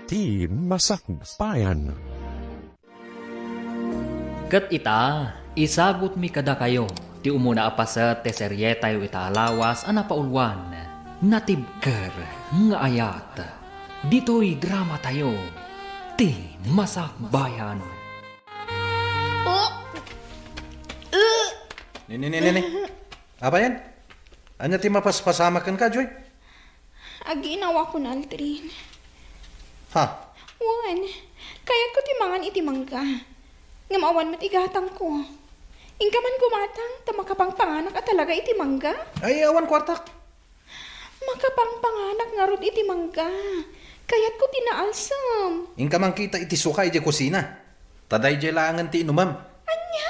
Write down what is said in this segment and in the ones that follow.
Ti Masakbayan. Kat ita, isagot mi kada kayo, ti umuna apasat te serye tayo italawas anapaulwan, natibker nga ayat. Dito'y drama tayo, ti Masakbayan. Nini. Apa yan? Anya ti mapaspasamakan ka, Joy? Aginawa ko na, Aldrin. Ha? Wan, kaya ko timangan itimangga. Ngamawan mat igatang ko. Ingkaman gumatang, tamakapangpanganak at talaga itimangga. Ay, awan kwartak. Makapangpanganak nga rod itimangga. Kaya't ko tinaalsam. Ingka man kita iti sukay di kusina. Taday jay langan ti inumam. Anya?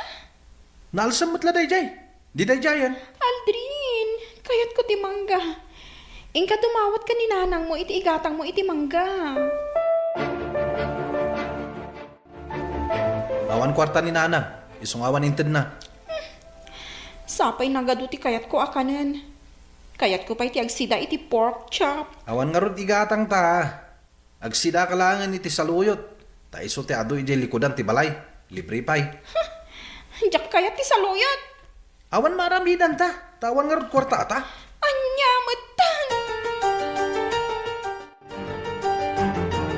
Naalsam mo't laday jay. Di day jayan. Aldrin, kaya't ko timangga. Ingka tumawat ka ni nanang mo iti igatang mo itimangga. Awan kwarta ni nana. Isungawan inted na. Sapay nagaduti kayat ko akanan. Kayat ko pa iti agsida iti pork chop. Awan nga rod igatang ta. Agsida ka langan iti saluyot. Ta iso ti ado ijay likodan ti balay. Libre pay. Diyak kayat ti saluyot. Awan maramidan ta. Tawan nga rod kwarta ta. Anya matang.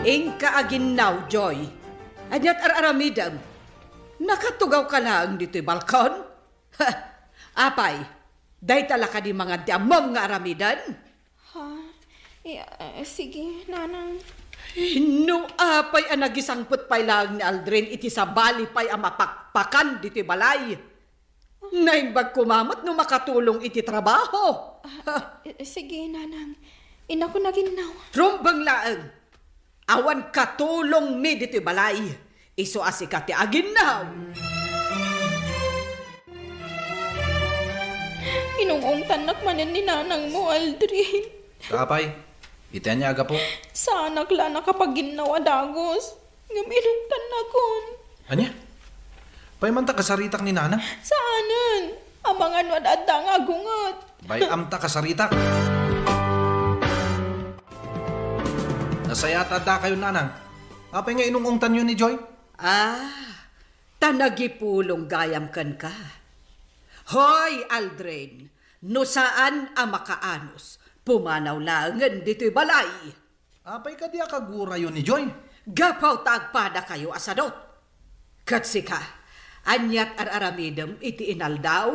Ingka aginaw, Joy. Anyat araramidam. Nakatugaw ka lang dito'y balkon? Ha, apay, day tala ka di mga diamong nga aramidan? Ha? Sige, nanang. No apay ang nagisangput pay lang ni Aldrin iti sa bali pay ang mapakpakan dito'y balay. Naimbag kumamot no makatulong iti trabaho. Sige, nanang. Ina ko naginaw. Trumbang laang. Awan katulong mi dito'y balay. Iso asikati aginaw. Inungungtan nakmanan ni nanang mo, Aldrin. Kapay. Itian niya aga po. Sana kla nakapaginaw adagos. Ngaminungtan na kon. Anya? Paimanta kasaritak ni nana. Saanan? Amangan wadada nga gungat. Bay amta kasaritak. Nasayata da kayo nanang. Apay nga inungungtan yun ni Joy? Tanagipulong gayam kan ka. Hoy, Aldrin, no saan ang makaanos? Pumanaw langan dito'y balay. Apay ka di akagura yun ni Joy? Gapaw tagpada kayo asadot. Katsika, anyat araramidam iti inaldaw.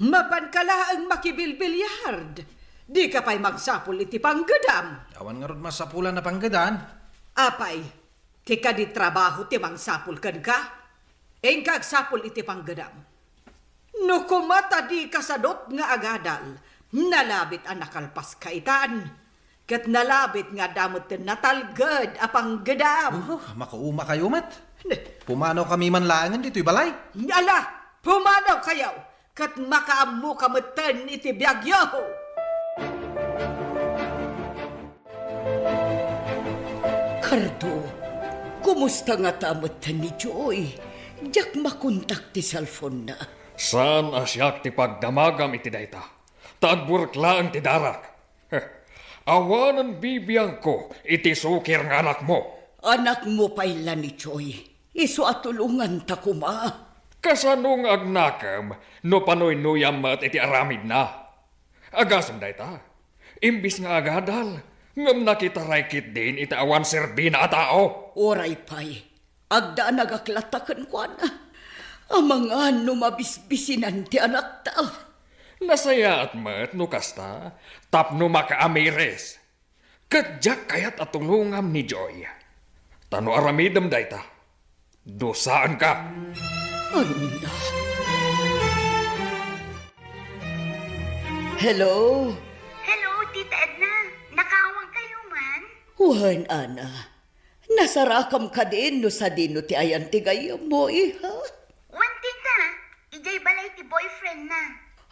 Mapan ka laang makibilbilyard. Di ka pa'y magsapul iti panggadam. Awan nga rod masapulan na panggadaan. Apay, kika di trabaho ti mangsapul kan ka. Engkag sapul iti panggadam. No kumata di kasadot nga agadal, nalabit ang nakalpas kaitan. Kat nalabit nga damot natalgad a panggadam. Makauma kayo mat. Pumanaw kami man langan dito'y balay. Ala, pumanaw kayaw. Kat makaamu kamatan iti biyagyo. Kardo, kumusta nga tamatan ni Joy? Diyak makontak ti cellphone na. Saan asyak ti pagdamagam iti dayta? Tagburkla ang ti darak. Awanan bibiyang ko iti sukir ng anak mo. Anak mo payla ni Joy. Iso atulungan ta kuma. Kasanong agnakam no panoy-nuyam mat iti aramid na. Agasam dayta. Imbis nga agadal, ngam nakita raykit din iti awan serbina a tao. Oray pay, agda nagaklatakan ko na. Amang ano mabisbisinan ti anak ta. Nasaya at mat no kasta, tapno makaamires. Kadyak kayat atulungam ni Joy. Tano aramidam dayta. Dosaan ka. Anda. Hello? Hello, Tita Edna. Nakaawang kayo man? Wan, Ana. Nasarakam ka din no sa dino ti ayan ti gayam mo, iha. Wan, Tita. Ijay balay ti boyfriend na.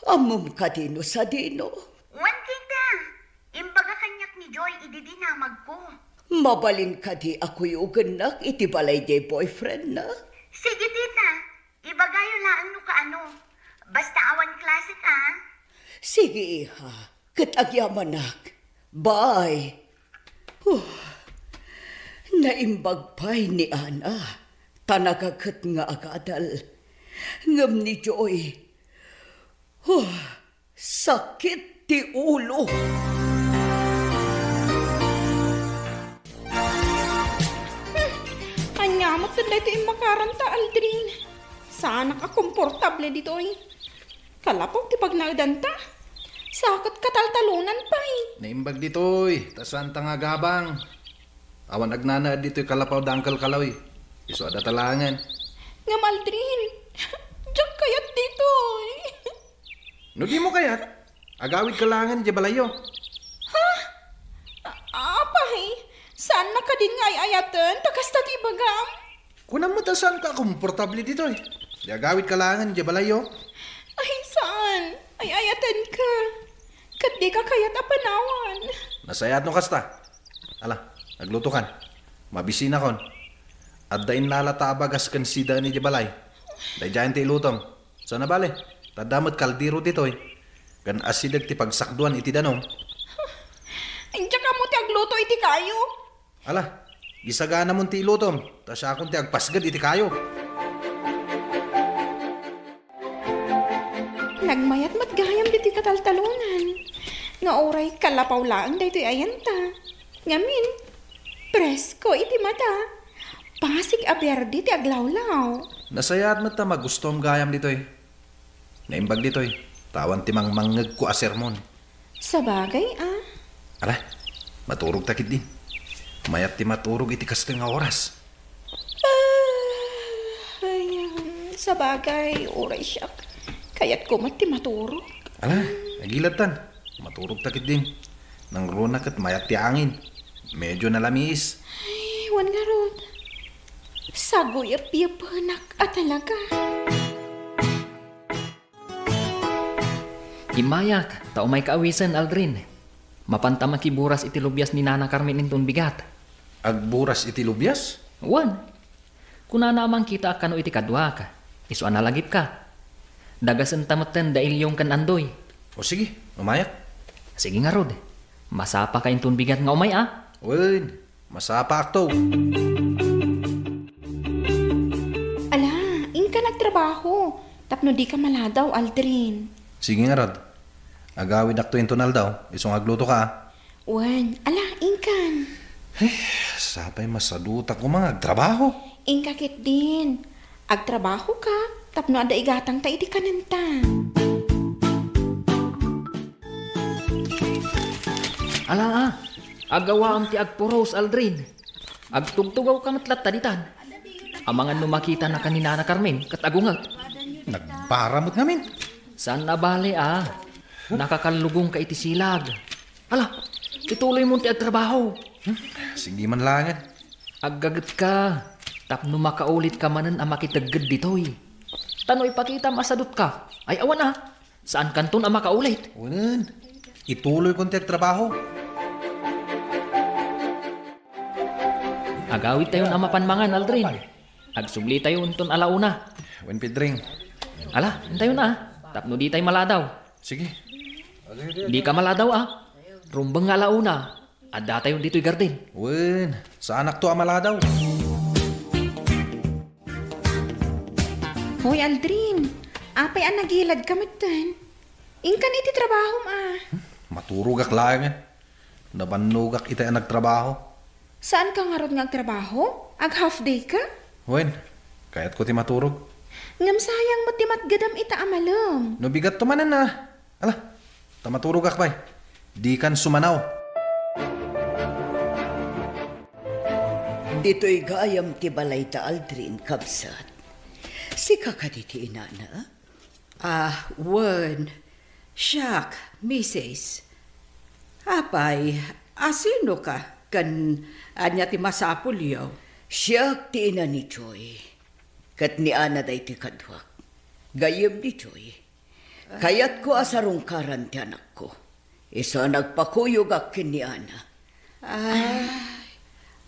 Amom ka dino sa dino. Wan, Tita. Imbaga kanyak ni Joy, ididinamag ko. Mabalin ka di ako yung ganak iti balay di boyfriend na. Sige, Tita. Ibagayo laang no kaano. Basta awan klasik, ah. Sige, iha. Katagyaman nak. Bye. Naimbag pa'y ni Ana, tanagagat nga agadal. Ngam ni Joy, sakit ti ulo. Anyamot na dito yung makaranta, Aldrin. Sana ka komportable dito eh. Kalapog ti pag naudanta. Sakot kataltalunan pa eh. Naimbag ditoy, tasanta nga gabang. Awan agnana ditoy kalapaw dangkal kalaw Iso ada talangan. Ngam, Aldrin. Diyak kayat dito eh. No di mo kayat? Agawid kalangan di balayo. Apa eh? Saan na ka din nga ayatan? Takas tati bagam? Kunam mo tasan ka komportable ditoy. Di agawid kalangan di balayo. Ay, saan? Ay, ayatan ka. Kat di ka kayat apanawan. Nasayat no kasta. Ala, nagluto kan. Mabisina kon. At dain nalata abagas kan sida ni Jabalay. Day dyan ti ilutom. Sana bale, tadamot kaldiro ditoy. Kan asidag ti pagsakduan iti danom. Ay, ka mo ti agluto iti kayo. Ala, gisagana mo ti ilutom. Tas akong ti agpasgad iti kayo. Nagmayat matgayam diti kataltalunan. Nga oray kalapaw laang daytoy ayanta. Ngamin, presko iti mata. Pasig aberdi ti aglawlaw. Nasayat mo ta magustom gayam ditoy. Naimbag ditoy. Tawan ti mangmangag ko a sermon. Sa bagay, ah. Ala, maturog takit din. Mayat ti maturog iti kasto nga oras. Ay, sa bagay, oray siya. Kaya't ko mati maturo. Ala, nagilatan. Maturog takit din. Nang runak at mayat ti angin. Medyo nalamis. Ay, wan nga rod. Sagoy apiyapanak at talaga. Imayak, tao may kaawisan, Aldrin. Mapanta makiburas iti lubyas ni Nana Carmen inton bigat. Agburas iti lubyas? Wan, kuna namang kita kano iti kadwa ka. Iso analagip ka. Dagasan tamatan dahil yung kan andoy. O sige, umayak. Sige nga rod, masapa ka inton bigat nga umay ah. Wen, masapa akto. Ala, ka nagtrabaho. Tapno di ka maladaw, Aldrin. Sige nga rad. Agawid akto intonal daw. Isong agluto ka. Wan, ala, inkan. Sapay masaduta ko mga agtrabaho. Inkakit din. Agtrabaho ka, tapno ada igatang ta iti kananta. Ala ah, agawa am ti agpuros, Aldrin. Agtugtugaw ka matlat taditan. Amangan numakita na kanina na Carmen, kat agungag. Nagparamot ngamin. Saan na bale ah? Nakakalugong ka iti silag. Ala, ituloy mo ti agtrabaho. Sige man langan. Aggagat ka. Tapno makaulit ka manan ang makitagad ditoy. Tano ipakita masadot ka. Ay awan ah. Saan kanton ang makaulit? Unan, ituloy kong trabaho. Agawit tayo na mapanmangan, Aldrin. Agsubli tayo unton alauna. Wen Pedring. Ala, tayo na. Tapno di tayo maladaw. Sige. Di ka maladaw ah. Rumbang nga alauna. Adda tayo dito'y garden. Wen, sa anak to amala daw. Hoy, Aldrin. Apay ang nagilad ka matan. Inkan iti trabaho ma. Maturugak langan. Nabanugak ita ang nagtrabaho. Saan ka nga rod nga trabaho? Ag half day ka? Wen, kayat ko ti maturog. Ngam sayang mo timat gadam ita amalam. No bigat to manan na. Ala, tamaturugak pa'y. Di kan sumanaw. Dito'y gayam ti balay ta Aldrin, kabsat. Si kakaditi inana? Wen. Siyak, Mrs. Apay, asino ka? Kan anya ti masapul yaw. Siyak ti ina ni Joy. Kat ni Ana day ti kadwak. Gayam ni Joy. Kayat ko asarong karan ti anak ko. Isa nagpakuyog akin ni Ana.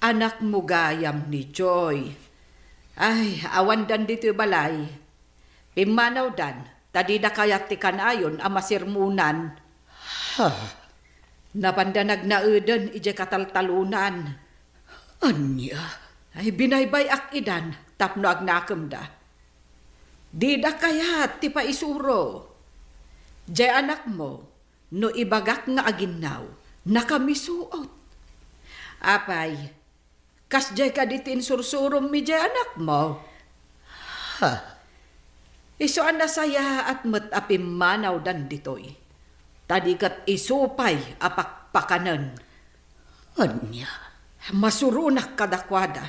Anak mo gayam ni Joy. Ay, awan dan dito balay. Pimanaw dan, tadi na kayat ti kanayon ang masirmunan. Napandanag na eden ije kataltalunan. Anya, ay binaybay ak idan, tapno agnakam da. Di da kayat ti pa isuro. Jay anak mo, no ibagak nga aginaw, nakamisuot. Apay, kas jay ka ditin sursurom mi jay anak mo. Ha? Iso an nasaya at matapim manaw dan ditoy. Tadikat isupay apakpakanan. Anya, masurunak kadakwada.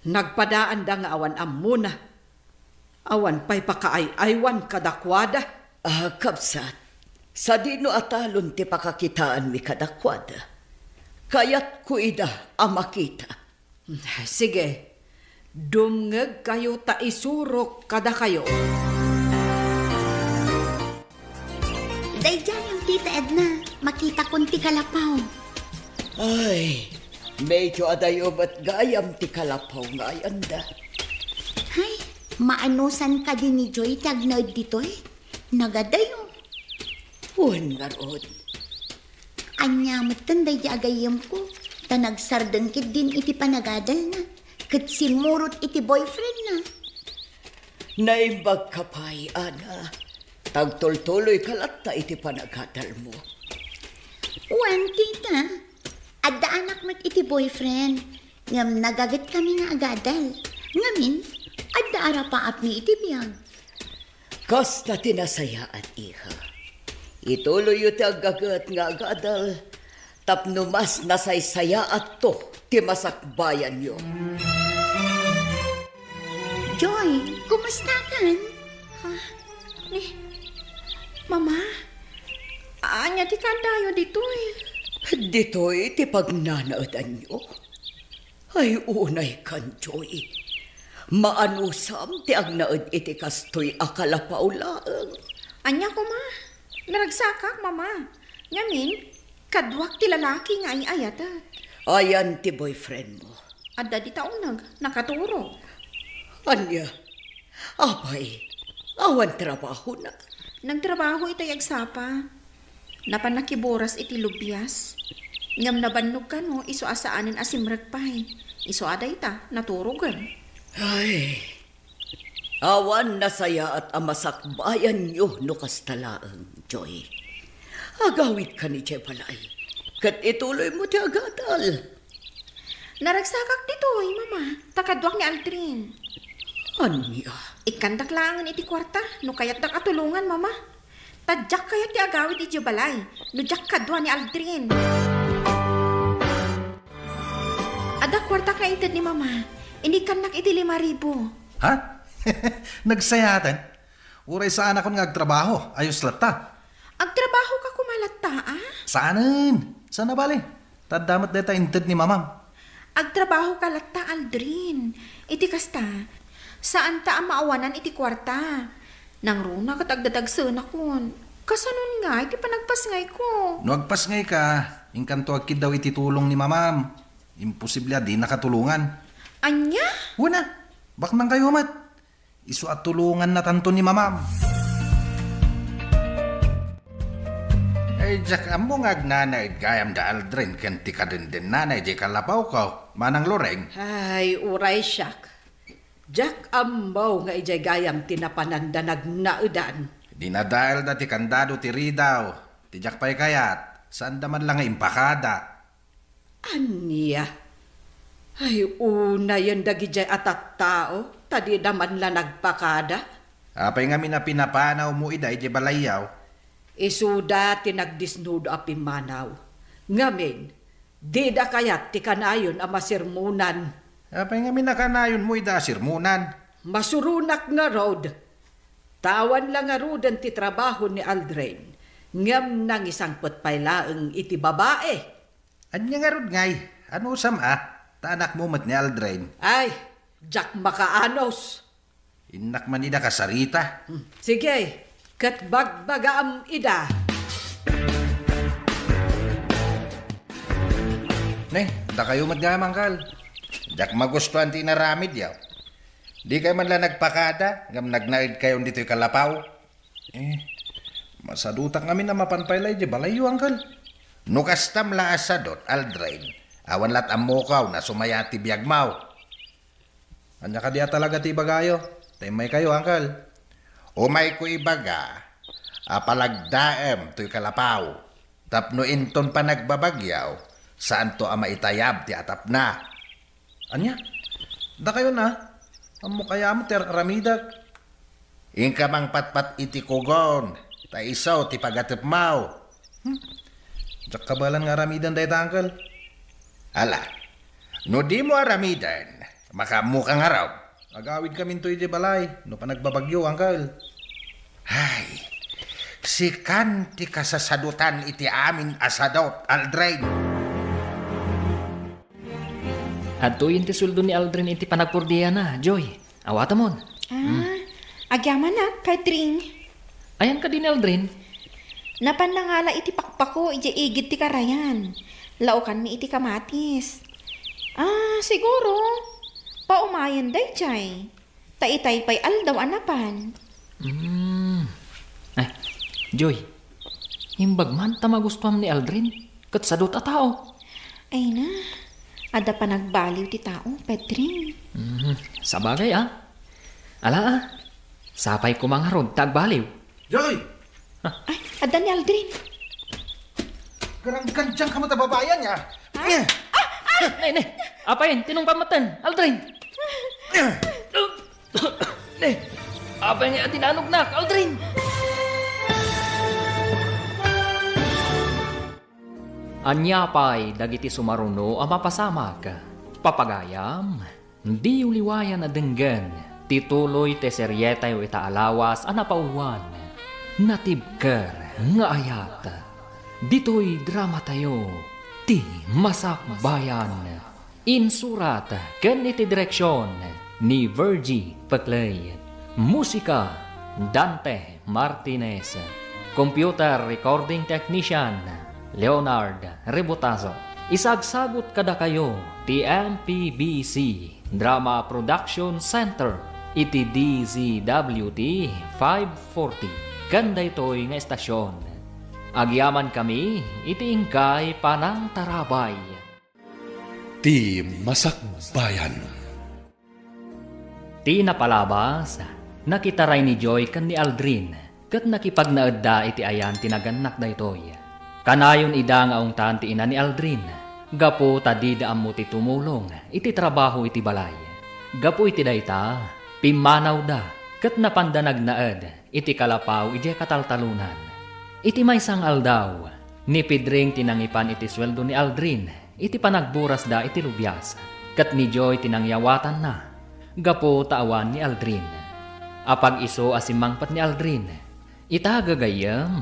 Nagpadaan da nga awan amuna. Awan pa'y pakaay-aywan kadakwada. Kapsat, sa dino atalon ti pakakitaan mi kadakwada. Kayat ko ida amakita. Sige, dumngeg kayo ta isurok kada kayo. Dahil yung tita Edna, makita kong ti kalapaw. Ay, medyo adayo ba't gayam ti kalapaw nga ayanda. Hay, maanusan ka din ni Joy tagnaid ditoy? Nagadayo. Huwag nga roon. Anyamot tan day agayam ko. Ta nagsardengkit din iti panagadal na. Kat simurot iti boyfriend na. Naimbag ka pa'y, Ana. Tagtultuloy kalatta iti panagadal mo. Uwan, tita. Adda anak mat iti boyfriend. Ngam nagagat kami nga agadal. Ngamin, adda arapaap ni iti biyag. Kasta tinasayaan, iha. Ituloy iti agagat nga agadal. Tapno mas nasaysaya at to, ti masakbayan nyo. Joy, kumusta kan? Mama, anya ti kandayo ditoy. Dito'y ti pagnanaudan nyo. Ay unay kan, Joy. Maanusam ti agnaud iti kastoy akalapaw laeng. Anya ko ma, naragsakak mama. Ngamin, kadwak ti lalaki nga ay ayata. Ayan ti boyfriend mo. Adda di taunag, nakaturo. Anya, apay, awan trabaho na. Nagtrabaho ito'y agsapa. Napanakiboras iti lubyas. Ngam nabannog ka no, iso asaanin asimrag pa'y. Iso aday ta, naturugan. Ay, awan nasaya at amasakbayan nyo no kastalaang, Joy. Agawit ka ni Jebalay, kat ituloy mo ti agadal. Naragsakak dito'y mama, takadwak ni Aldrin. Anya, Ikandak langan iti kwarta, no kayat da katulungan mama. Tadyak kayat ti agawid iti balay, no jak kadwa ni Aldrin. Ada kwarta ka itad ni mama, inikandak iti 5,000. Ha? Nagsayatan? Uray sa anak ko nga agtrabaho, ayos lata. Agtrabaho ka kumalatta, ah? Saanin? Sana bali? Tadamat deta inted ni mamam. Agtrabaho ka latta, Aldrin. Iti kasta, saan ta ang maawanan iti kwarta? Nang runa kat agdadagsana kon. Kasanon nga, iti panagpasngay ko. No agpasngay ka, inkanto agkid daw iti tulong ni mamam. Imposible di nakatulungan. Anya? Una, bak nang kayo mat. Isu at tulungan na tanto ni mamam. Ay, jak amo nga agnanay gayam da Aldrin kanti ka din nanay di kalapaw ko. Manang loreng. Ay, uray siyak. Jack ambaw nga ijay gayam tinapananda nagnaudan. Dinadahil dati kandado ti ridaw. Ti jak pa'y kayat. Saan daman lang nga impakada. Anya? Ay, una yan dagijay atat tao. Tadi naman la nagpakada. Apay nga mina pinapanaw mo ida iti balayaw. Isuda ti nagdisnudo api manaw. Ngamin, di da kayat ti kanayon ang masirmunan. Apay nga mina kanayon mo ida sirmunan. Masurunak nga road. Tawan lang nga rodan ti trabaho ni Aldrin. Ngam nang isang patpaylaeng iti babae. Anya nga rod ngay. Ano sam Ta anak mo mat ni Aldrin. Ay, Jack makaanos. Inak man ida kasarita. Sige, katbagbagaam ida. Da kayo mat nga mangkal. Dak magustuhan ti naramid yaw. Di kayo man lang nagpakada, ngam nagnaid kayo dito'y kalapaw. Masadutak kami na mapanpaylay di balayo, angkal. Nukastam la asadot, Aldrin. Awan lat amukaw na sumaya ti biyag mau. Anya ka diya talaga ti bagayo. May kayo, angkal. Umay ko ibaga. Apalagdaem to'y kalapaw. Tapno inton pa nagbabagyaw. Saan to ama itayab ti atap na. Anya? Da kayo na. Amo kaya mo ter ramidak. Inka mang patpat iti kugon. Ta isaw ti pagatip mau. Diyak kabalan nga ramidan dahi tangkal. Ala, no di mo aramidan, makamukang araw. Agawid kami to iti balay, no pa nagbabagyo, angkal. Hay, si kanti kasasadutan iti amin asadot, Aldrin. Adto yun ti suldo ni Aldrin iti panagpurdiya na, Joy. Awata mon. Agyaman na, Kadring. Ayan ka din, Aldrin. Napanangala iti pakpako, iti igit ti karayan. Laukan mi iti kamatis. Siguro. Paumayan day, chay. Taitay pa'y aldaw anapan. Ay, Joy. Imbag man tamagustuhan ni Aldrin. Kat sadot a tao. Ay na. Ada pa nagbaliw ti tao, Pedring. Sabagay Ala sapay ko mga rod tagbaliw. Joy! Ay, ada ni Aldrin. Garang-gandyang ka matababayan niya. Ne, apayin, tinong pamatan, Aldrin. Ne, apayin nga tinanog na, Aldrin. Anyapay, dagiti sumaruno ang mapasamag. Papagayam, di uliwayan na denggan. Tituloy te seryeta yu itaalawas anapauluan. Natibker nga ayat. Dito'y drama tayo. Ti Masakbayan. Insurat ken iti direksyon ni Virgie Paclay. Musika Dante Martinez. Computer recording technician Leonard Rebotazo. Isagsagot kada kayo ti MPBC Drama Production Center iti DZWT 540 kanda ito'y nga estasyon. Agyaman kami iti ingkay panang tarabay. Ti Masakbayan. Ti napalabas, nakitaray ni Joy kan ni Aldrin kat nakipagnaadda iti ayan tinaganak da ito'y. Kanayon ida nga ungtan ti ina ni Aldrin. Gapo tadida mo ti tumulong iti trabaho iti balay. Gapo iti dayta, pimanaw da, kat napandanag naad iti kalapaw iti kataltalunan. Iti maysang aldaw, ni Pedring tinangipan iti sweldo ni Aldrin, iti panagburas da iti lubyas, kat ni Joy tinangyawatan na. Gapo taawan ni Aldrin. Apag iso asimangpat ni Aldrin, itagagayam,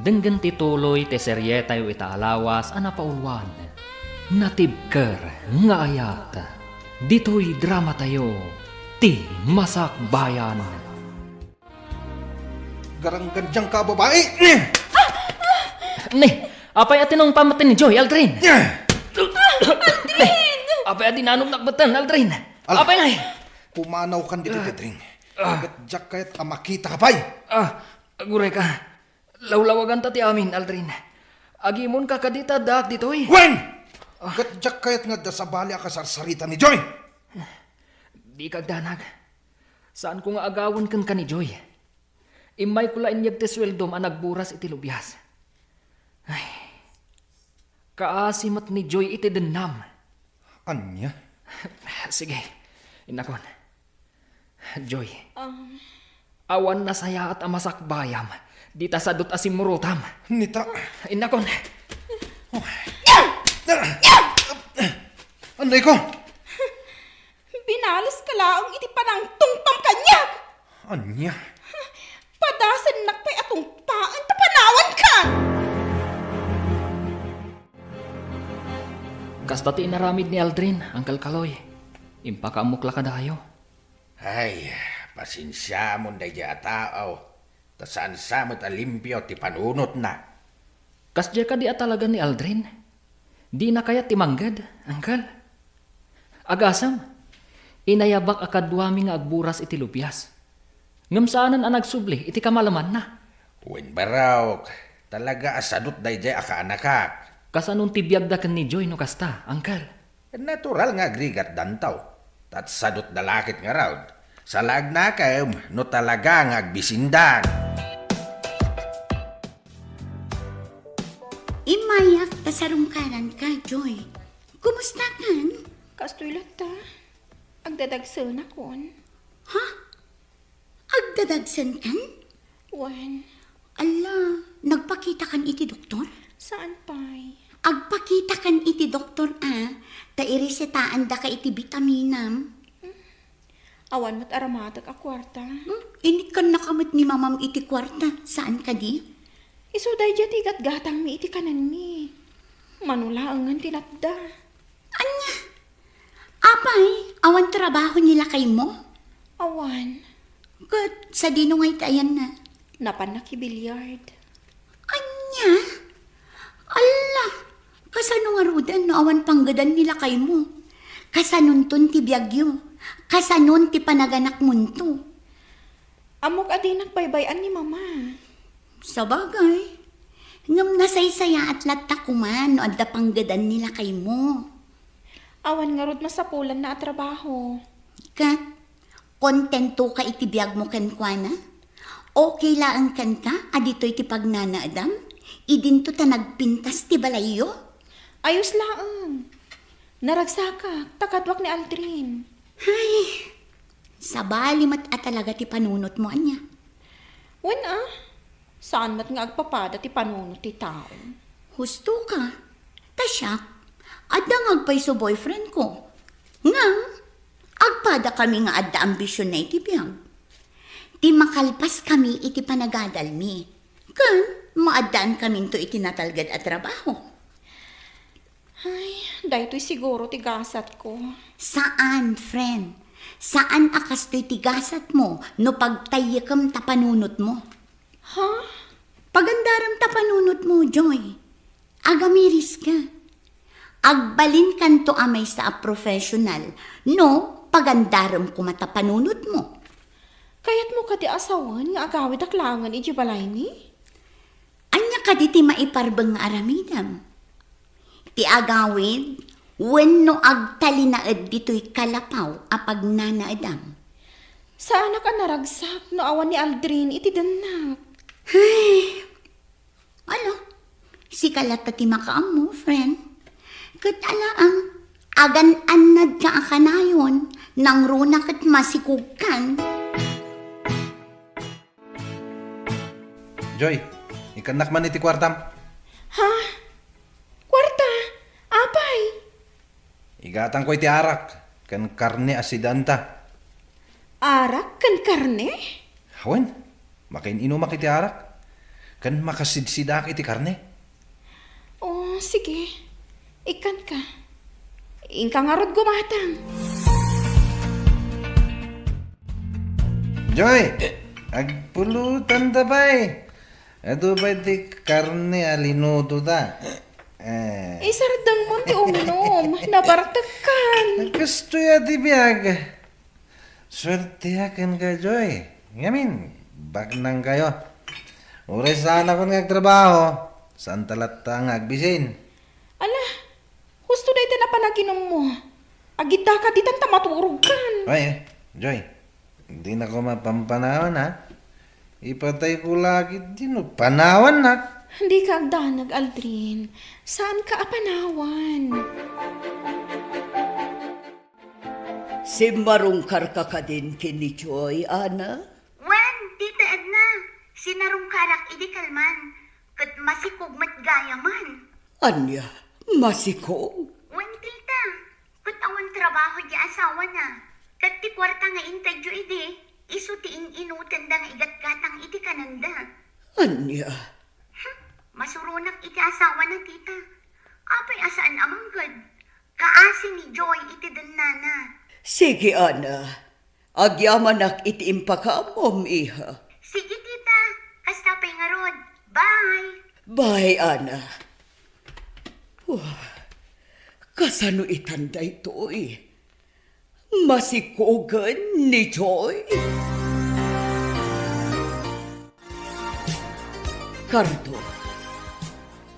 denggan tituloy te seryeta yu itaalawas anapaulwan. Natibker nga ayat. Dito'y drama tayo. Ti Masakbayan. Garang-gandyang ka, babae! Ne, apay atin ang pamatin ni Joy, Aldrin. Aldrin! Apay atin anong nakbatan, Aldrin. Apay nga Pumanaw kan dito, Pedring. Agat kayat amakita ka pa'y. Aguray ka. Lawlawagan ta ti amin, Aldrin. Agimon ka kadita dak dito'y. Wen! Agat kayat nga dasabali akasarsarita ni Joy. Di kagdanag. Saan ko nga agawon kan ka ni Joy? Imay ko lain yag te sweldom ang nagburas iti lubyas. Ay, kaasimat ni Joy iti denam. Anya? Sige, inakon. Joy, awan na saya at amasakbayam. Di ta sadot asimurutam. Nita. Inakon. Anday ko? Binalas ka laang iti panang tungpam kanyag. Anya? Padasan nakpay atong paan tapanawan ka. Kasta ti inaramid ni Aldrin, Uncle Kaloy. Impakaamukla ka dayo. Ay, pasensya mo na dya tao. Tasaan samot alimpyo ti panunot na. Kasdya ka di talaga ni Aldrin. Di na kaya timanggad, Uncle. Agasam, inayabak akadwami nga agburas iti lupyas. Ngamsaanan ang nagsubli, iti kamalaman na. Uwin baraw, talaga asadot day jay aka anakak. Kasanong tibiyag da kan ni Joy no kasta, Uncle? Natural nga agrigat dantaw. Tat sadot dalakit nga raw. Sa lag na kayo, no talaga nga agbisindan. Imayak ta sarungkaran ka, Joy. Kumusta kan? Kastoy lata. Agdadagsan akon. Ha? Agdadagsan kan? Wan, Ala, nagpakita kan iti doktor? saan pa'y? Agpakita kan iti doktor ta iresetaan da ka iti vitaminam. Awan mo't aramatag a kwarta. Init kan nakamit ni mamam iti kwarta. Saan ka di? Iso day dya tigat gatang mi iti kanan mi. Manula ang ngan tinatda. Anya? Apay, awan trabaho nila kay mo? Awan, Kat sa dinungay tayan na. napan nakibilyard. Anya? Ala, kasano nga rudan no awan panggadan nila kay mo? Kasanon ton ti biyagyo? Kasanon ti panaganak munto? Amok adi nagbaybayan ni mama. Sa bagay, ngam nasaysaya at latakuman no adda panggadan nila kay mo. Awan nga rod masapulan na at trabaho. Kat, kontento ka iti biyag mo kankwana? Okay laan kan ka, adito iti pagnanaadam? Idinto ta nagpintas ti balayo? Ayos laang. Naragsaka, takadwak ni Aldrin. Ay, sa balimat at talaga ti panunot mo anya. Wan saan mat nga agpapada ti panunot ti tao? Husto ka. Tasyak, adda nga agpay so boyfriend ko. Nga, agpada kami nga adda ambisyon na iti biyag. Ti makalpas kami iti panagadal mi. Kan, maadaan kami to iti natalgad at trabaho. Ay, daytoy siguro ti gasat ko. Saan, friend? Saan akas to'y tigasat mo no pagtayikam tapanunot mo? Ha? Pagandaram tapanunot mo, Joy. Agamiris ka. Agbalin kanto amay sa a professional no pagandaram kumatapanunot mo. Kayat mo kadi asawan nga agawid aklangan iti balay mi? Anya ka di ti maiparbeng nga aramidam. Ti agawid, wenno agtalinaed dito'y kalapaw apag nanaedam. Saan ka naragsak no awan ni Aldrin iti danak? Ay, alo, si kalata ti makaam mo, friend. Kat alaang, agan-anad ka akanayon, nang runa kat masikugkan. Joy, ikanak man iti kwartam. Ha? Kwarta? Apay? Igatang ko iti arak. Kan karne asidanta. Arak kan karne? Hawen, makin inumak iti arak. Kan makasidsidak iti karne. Oh, sige. Ikan ka. Ingka nga rod gumatang. Joy, agpulutan ta bay. Ado ba iti karne alinuto ta? Isardang mo ti uminom. Nabartakan. Gusto ya ti biyag. Swerte akan ka, Joy. Ngamin, bagnang kayo. Uri sana kung nagtrabaho. Saan talata nga agbisin? Ala, gusto na ito na panaginom mo. Agita ka ditan tamaturog kan. Ay, Joy. Hindi na ko mapampanawan, ha? Ipatay ko lagi din, panawan na. Hindi ka agdanag, Aldrin. Saan ka apanawan? Si marungkar ka ka din kini Joy, Ana? Wen, tita Edna, sinarungkarak idi kalman, kat masikugmat gaya man. Anya, masikog? Wen, tita, kat awan trabaho di asawa na, kat ti kwarta nga intadyo idi, iso ti inutan da nga igat-gatang iti kananda. Anya, Masurunak iti asawa na, tita. Apay asaan amanggad. Kaasi ni Joy iti danana. sige Ana. Agyamanak iti impaka mo, iha. Sige, tita. Kastapay nga rod. Bye! Bye, Ana. Kasano itanda ito Masikogan ni Joy? Cardo,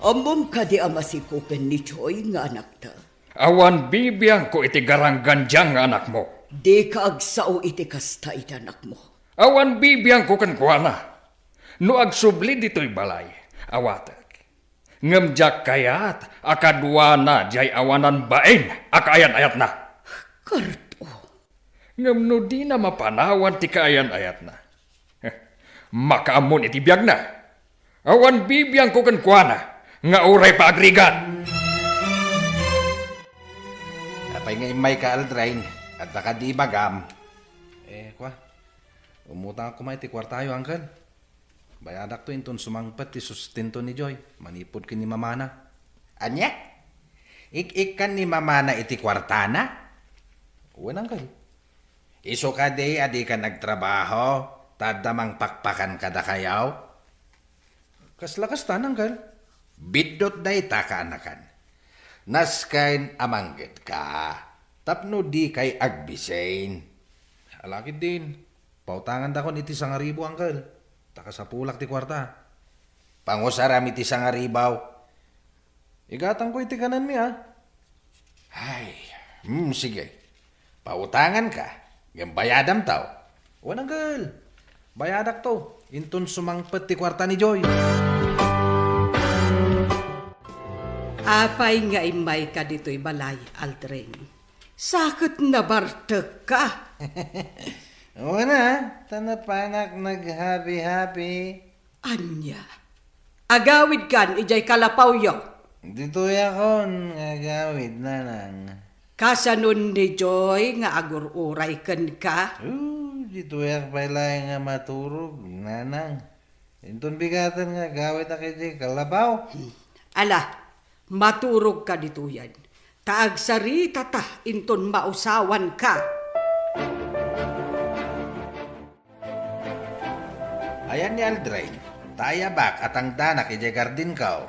Amom ka di amasikupen ni Joy nga anak ta. Awan bibiyang ko iti garanggan diyang nga anak mo. Di ka agsao iti kasta iti anak mo. Awan bibiyang ko kankwana. No agsubli dito'y balay. Awatek. Ngemjak kayat akadwa na jay awanan bain akaayan-ayat na. Karto. Ngem no di na mapanawan ti kaayan-ayat na. Makaamon iti biyag na. Awan bibiyang ko kankwana nga uray paagrigan. Apay nga imay ka Aldrain at baka di magam. Umutang ako may ti kwartayo, Uncle. Bayadak to inton sumangpet ti sustento ni Joy. Manipod kin ni Mamana. Anya? Ik kan ni Mamana iti kwartana? Uwan, Uncle. Iso ka di adi ka nagtrabaho, tadamang pakpakan kada kayaw. Kaslakas tan, Uncle. Bidot day ta ka anakan. Naskain amanggit ka. Tapno di kay agbisain. Alakit din. Pautangan da kon iti 1,000, Uncle. Taka sa pulak ti kwarta. Pangusaram iti 1,000. Igatang ko iti kanan mi, ha? Ay, sige. Pautangan ka. Yung bayadam tao. Wanang girl. Bayadak to. Intun sumangpet ti kwarta ni Joy. Apay nga imay ka dito'y balay, Aldrin. Sakit na bartek ka. Wana, tanapanak nag-happy-happy. Anya, agawid kan ijay kalapawyo. Dito yakon, agawid na nang. Kasanon ni Joy nga agururay kan ka. Dito yak palay nga maturog, nanang. Intun bigatan nga gawid na kay kalabaw. Ala, maturog ka dito yan. Kaagsarita ta, inton mausawan ka. Ayan ni Aldrain, tayabak at ang danak ije gardin kao.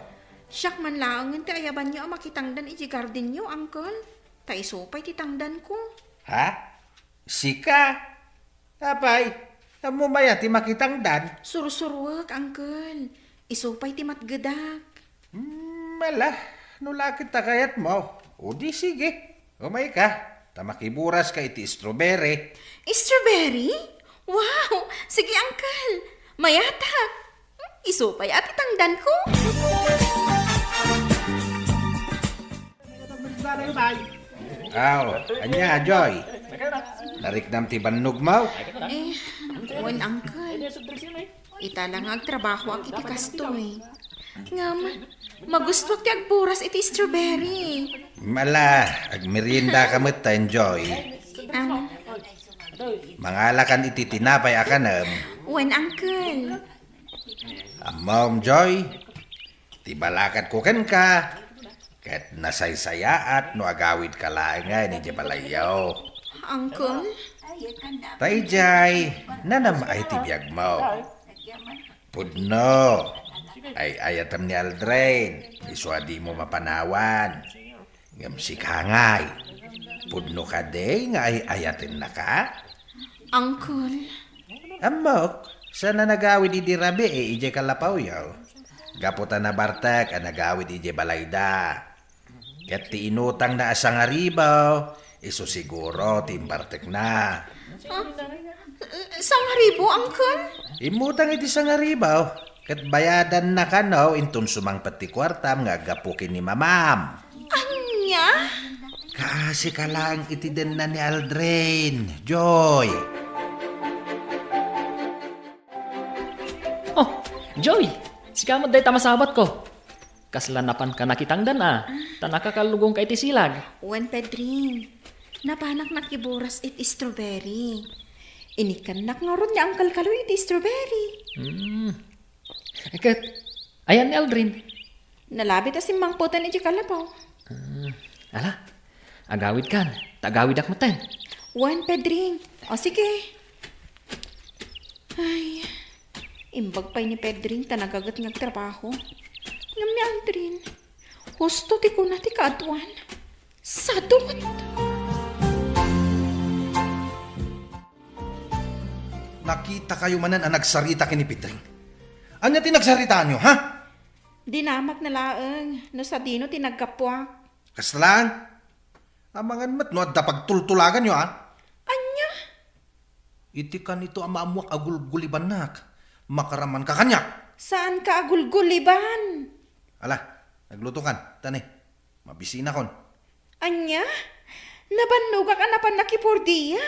Siyak man laang ti ayaban niyo ang makitangdan iti garden niyo, Uncle. Taisopay ti tangdan ko. Ha? Sika? Apay, mo maya ti makitang dan? Sursurwak, Uncle. Isopay ti matgadak. Mala, nulakit ta kayat mo. O di sige, umay ka. Tamakiburas ka iti strawberry. Strawberry? Wow! Sige, Uncle. Mayatak. Isupay at itangdan ko. Aw, anya, Joy. Nariknam ti bannog mo? Wan, Uncle. Ita lang agtrabaho ang iti kastoy. Ngam, magusto ti agburas iti strawberry. Mala, agmerienda ka matan, Joy. Mangalakan iti tinapay akanam. Wan, Uncle. Mom Joy, tibalakat ko ken ka. Ket nasaysayaat no agawid ka laeng nga ni Jabalayaw. Uncle? Tay Jay, nanam ay tibiyag mo. Pudno, ay ayatam ni Aldrain, iswadi mo mapanawan. Ngam si Kangay, pudno ka de nga ay ayatin na ka. Uncle? Amok, sana nagawid iti rabi ije kalapaw yaw. Gaputan na bartak ang nagawid ije balayda. Ket ti inutang na asang aribaw, iso siguro timbartek na. 1,000, Uncle? Imutang iti sang aribaw, ket bayadan na kanaw intun sumangpet ti kwartam nga gapukin ni mamam. Anya? Kasi ka lang iti den na ni Aldrain, Joy. Oh, Joy! Sikamot day tamasabat ko. Kaslanapan ka nakitangdan Tanakakalugong ka iti silag. Wan, Pedring. Napanak nakiburas iti strawberry. Inikanak nga ron niya Uncle Kaloy iti strawberry. Eket, ayan ni Aldrin. Nalabit asim mangputan iti kalapaw. Ala, agawid kan. Tagawid akmatan. Wan, Pedring. O sige. Ay, imbag pa'y ni Pedring tanagagat ng trabaho. Ngam ni Aldrin. Husto ti ko na ti kaadwan. Sadot. Nakita kayo manan ang nagsarita kini Pedring. Anya ti nagsarita nyo, ha? Dinamak na laeng, no sa dino tinagkapwa. Kastalaan. Amangan mat no, at pagtultulagan nyo, Anya? Iti ka nito ang maamuak agulguliban nak. Makaraman ka kanyak. Saan ka agulguliban? Ala, nagluto kan. Tani, mabisina kon. Anya? Nabannuga ka na pa nakipurdiya.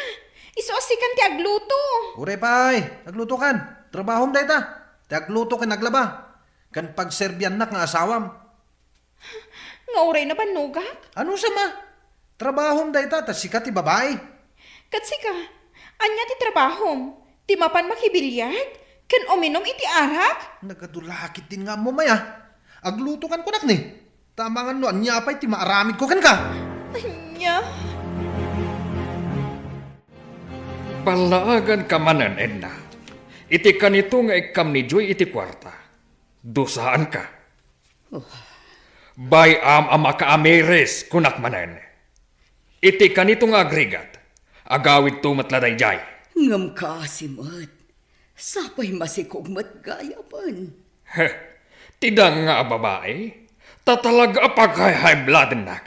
Isuasikan ti agluto. Ure pay, nagluto kan. Trabahom day ta. Ti agluto kan naglaba. Kan pagserbian nak nga asawam. Nga oray na banugak? Ano sama? Trabahom day ta, tas sikat ti babae. Katsika, anya ti trabahom. Ti mapan makibilyag. Kan uminom iti arak. Nagadulakit din nga mo maya. Agluto kan ko nak ni. Tamangan no, anya pa'y ti maaramid ko kan ka. Anya? Palaagan ka manan, Edna. Iti kanito nga ikam ni Joy iti kwarta. Dusaan ka. Bayam ang makaamiris kunak manan. Iti kanito nga agrigat. Agawid tumatladay jay. Ngam ka, Simot. Sapay masikog matgayapan. Heh, tidang nga babae. Tatalaga apag-high blood nak.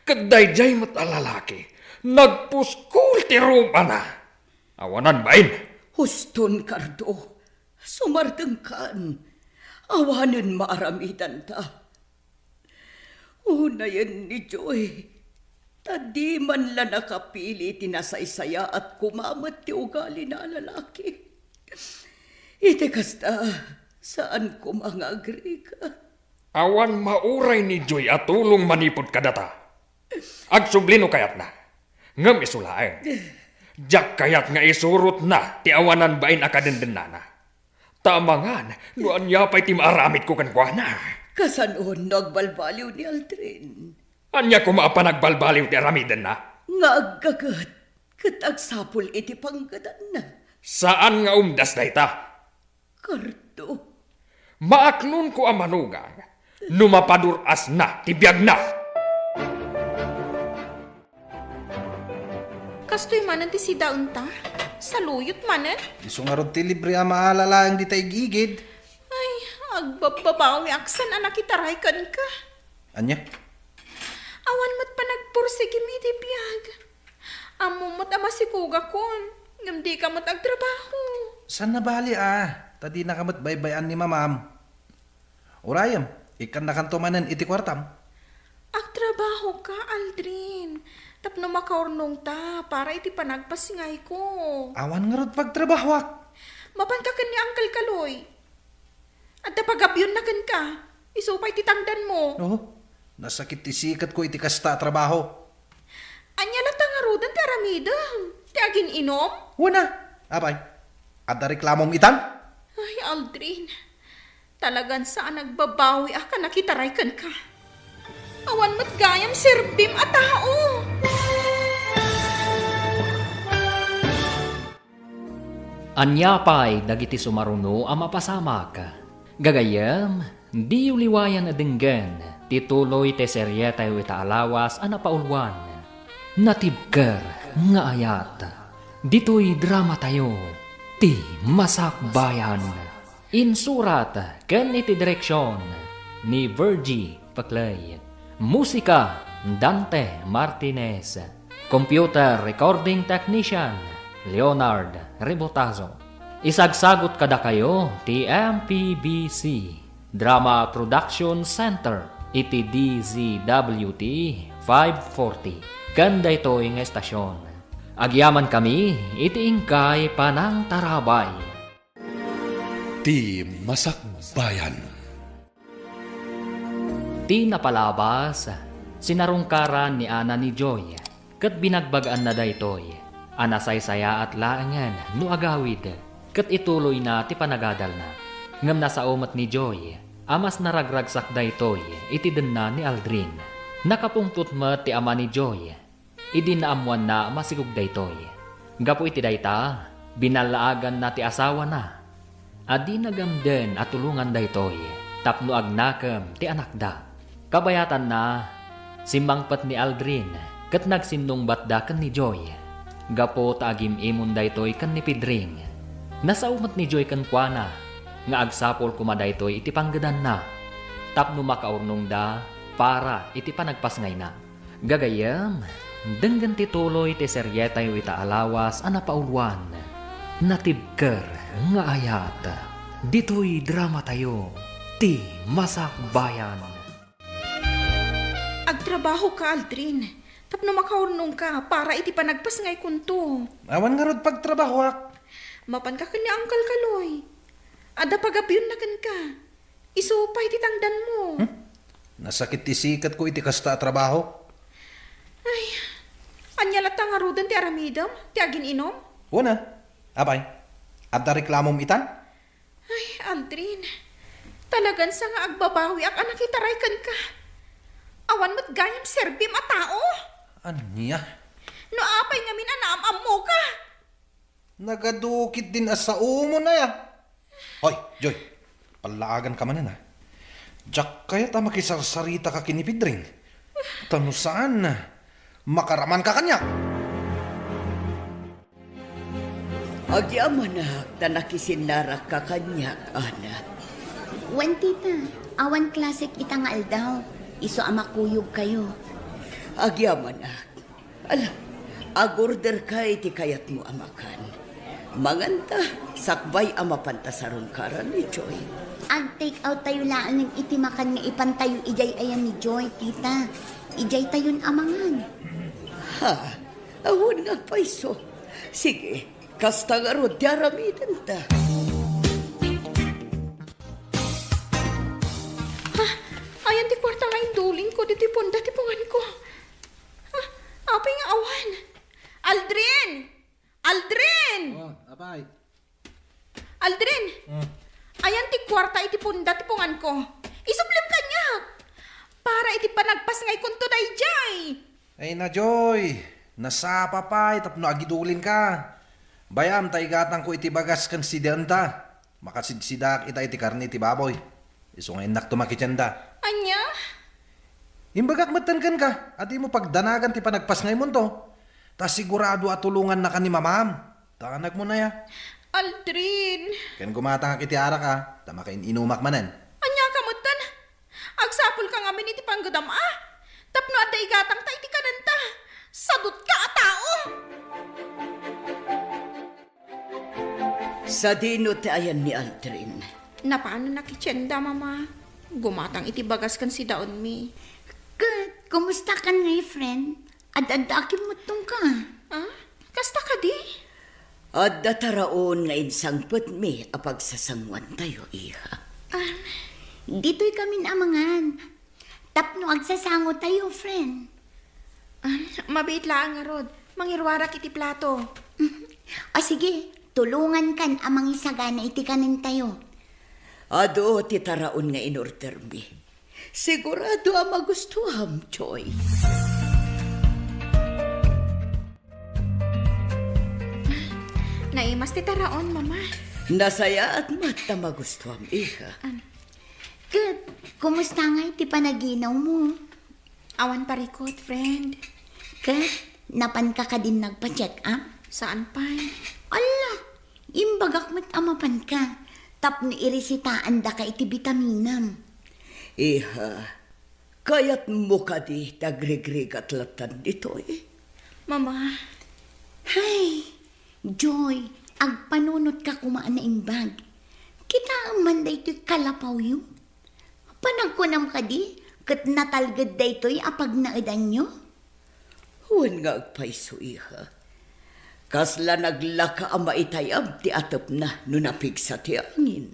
Kaday jay matalalaki. Nagpuskul ti rumpa na. Awanan bain. Huston, Cardo. Sumardeng kan. Awanan maaramitan ta. Unayan ni Joy. Tadi man la nakapili tinasaysaya at kumamat ti ugali na lalaki. Iti kasta, saan ko mga agrika? Awan mauray ni Joy at tulong manipod kadata. Agsublino kayat na. Ngam isulaeng. Jak kayat nga isurot na ti awanan bain akadendenana. Tamangan, nuan yapay ti maaramit ko kan kwa na. Kasanon nagbalbaliw ni Aldrin. Anya ko maapanagbalbaliw ti aramiden na. Nga aggagat, katagsapol iti panggadan na. Saan nga umdas na ita? Cardo, Maaklon ko ang manugang. Numapaduras na, tibiyag na. Kastoy manan ti si daunta. Saluyot manan. Iso nga rod ti libre ang maalala ang di tayo gigid. Ay, agbababawi aksan anak itaray kan ka. Anya? Awan mo't pa nagpursigim iti biyag. Amumot ama si kuga kon. Ngam di ka mo't agtrabaho. San na bali Tadi na kamat baybayan ni mamam. Urayam, ikan na kanto manan iti kwartam. Agtrabaho ka, Aldrin. Tapno makaurnong ta para iti panagpasingay ko. Awan nga rod pagtrabahwak. Mapan ka kan ni Uncle Kaloy. At napagabyon na kan ka. Isupay titangdan mo. No, nasakit ti sikat ko iti kasta trabaho. Anya lang tangarudan ti aramidang. Ti agin inom? Wala. Abay, ada reklamong itan? Ay, Aldrin. Talagan saan nagbabawi ka nakitaray kan ka. Awan mat gayam serbim a tao. Anyapay dagiti sumaruno ang mapasamak. Gagayam, di uliwayan na dinggan, tituloy te serye tayo itaalawas ang napaulwan. Natibker nga ayat. Dito'y drama tayo, ti Masakbayan. Insurat ken iti direksyon ni Virgie Paclay. Musika Dante Martinez. Computer Recording Technician Leonard Rebotazo. Isagsagot kada kayo ti MPBC Drama Production Center iti DZWT 540. Ganda ito yung estasyon. Agyaman kami iti ingkay panang tarabay. Ti Masakbayan. Ti napalabas, sinarungkaran ni Ana ni Joy, kat binagbagaan na daytoy. Anasaysaya at laangan no agawid, kat ituloy na ti panagadal na. Ngam nasa umat ni Joy, amas naragragsak daytoy, itiden na ni Aldrin. Nakapungtut mo ti ama ni Joy, idinaamuan na masigug daytoy. Gapo iti dayta, binalaagan na ti asawa na. Adi nagamden at tulungan daytoy, tapno agnakam ti anak da. Kabayatan na, simbangpat ni Aldrin, kat nagsinong batdakan ni Joy. Gapo taagim imon daytoy kan ni Pidring. Nasa umat ni Joy kan kuana, nga agsapol kumadaytoy iti panggadan na. Tapno makaurnong da para iti panagpasngay na. Gagayam, denggan tituloy ti seryetay ita alawas a napaulwan. Natibker nga ayat. Dito'y drama tayo, ti Masakbayan. Agtrabaho ka, Aldrin. Tapno makaurnong ka para iti panagpasngay kunto. Awan nga rod pagtrabaho ak. Mapan ka kanya Uncle Kaloy. Ada pagabyon na kan ka. Isupay ti tangdan mo. Nasakit ti sikat ko iti kasta trabaho. Anya latang arudan ti aramidam, ti agin inom. Una, abay, adda reklamom itan? Ay, Aldrin. Talagan sa nga agbabawi ak anak itaray kan ka. Awan mo't gayam serbim a tao. Anya? No apay nga minanaam mo ka. Nagadukit din as sa umo na ya. Hoy, Joy, palaagan ka man na. Diyak kaya ta makisarsarita ka kinipidring. Tano saan na? Makaraman ka kanya. Agyaman na, tanakisinlarak ka kanya, anak. Wen tita, awan klasik ita nga aldaw. Iso amakuyog kayo. Agyaman na. Ala, agorder ka iti kayat mo amakan. Manganta, sakbay amapanta sa rungkaran ni Joy. Ag-take out tayo laan ng itimakan nga ipantayo ijay ayan ni Joy, tita. Ijay tayon amangan. Ha, awon nga paiso. Sige, kasta nga ro, diaramitan ta. Ayan ti kwarta nga induling ko, di ti ponda ti pungan ko. Apay nga awan. Aldrin! Aldrin! Abay. Aldrin! Ayan ti kwarta iti ponda ti pungan ko. Isuplim kanya. Para iti panagpasngay kunto dayjay. Ay na, Joy. Nasapa pa, tapno agidulin ka. Bayam, taigatang ko iti bagas kan sidenta. Makasidsidak ita iti karni iti baboy. Iso nga inak tumakitsanda. Anya? Imbagak matankan ka, at mo pagdanagan ti panagpasngay mo to. Ta sigurado at tulungan na ka ni mamam. Takanag mo na ya. Aldrin! Kan gumatang iti ara ka, tama ka inumak manan. Anya ka mutan? Agsapol ka nga iti panggadam Tapno adda igatang ta iti kananta. Sadot ka a tao! Sa dino ti ayan ni Aldrin. Napaano nakitsenda, mama? Gumatang iti bagas kan si daon mi. Kat, kumusta ka nga, friend? Ad-adakim mo tong ka. Kasta ka di? At dataraon nga insangpet mi apag sasangwan tayo, iha. Dito'y kami amangan. Tapno agsasango tayo, friend. Mabait lang nga rod. Mangirwarak iti plato. O sige, tulungan kan amang isagana iti kanin tayo. Ado ti taraon nga inorder mi. Sigurado ang magustuham, Joy. Naimas ti taraon, mama. Nasaya at mata magustuham, iha. Kat, kumusta nga iti panaginaw mo? Awan parikot, friend. Kat, napan ka din nagpa-check up? Saan pa? Ala, imbagak mat amapan ka. Tapno irisitaan da ka iti bitaminam. Iha, kayat mo ka di tagregrig at latan dito eh. Mama. Hay, Joy, agpanunot ka kumaan na imbag. Kita man da ito'y kalapaw yun. Panagkunam ka di, kat natalgad da ito'y apag naadan nyo. Huwag nga agpaiso, iha. Kasla naglaka ang maitayab ti atap na no napigsa ti angin.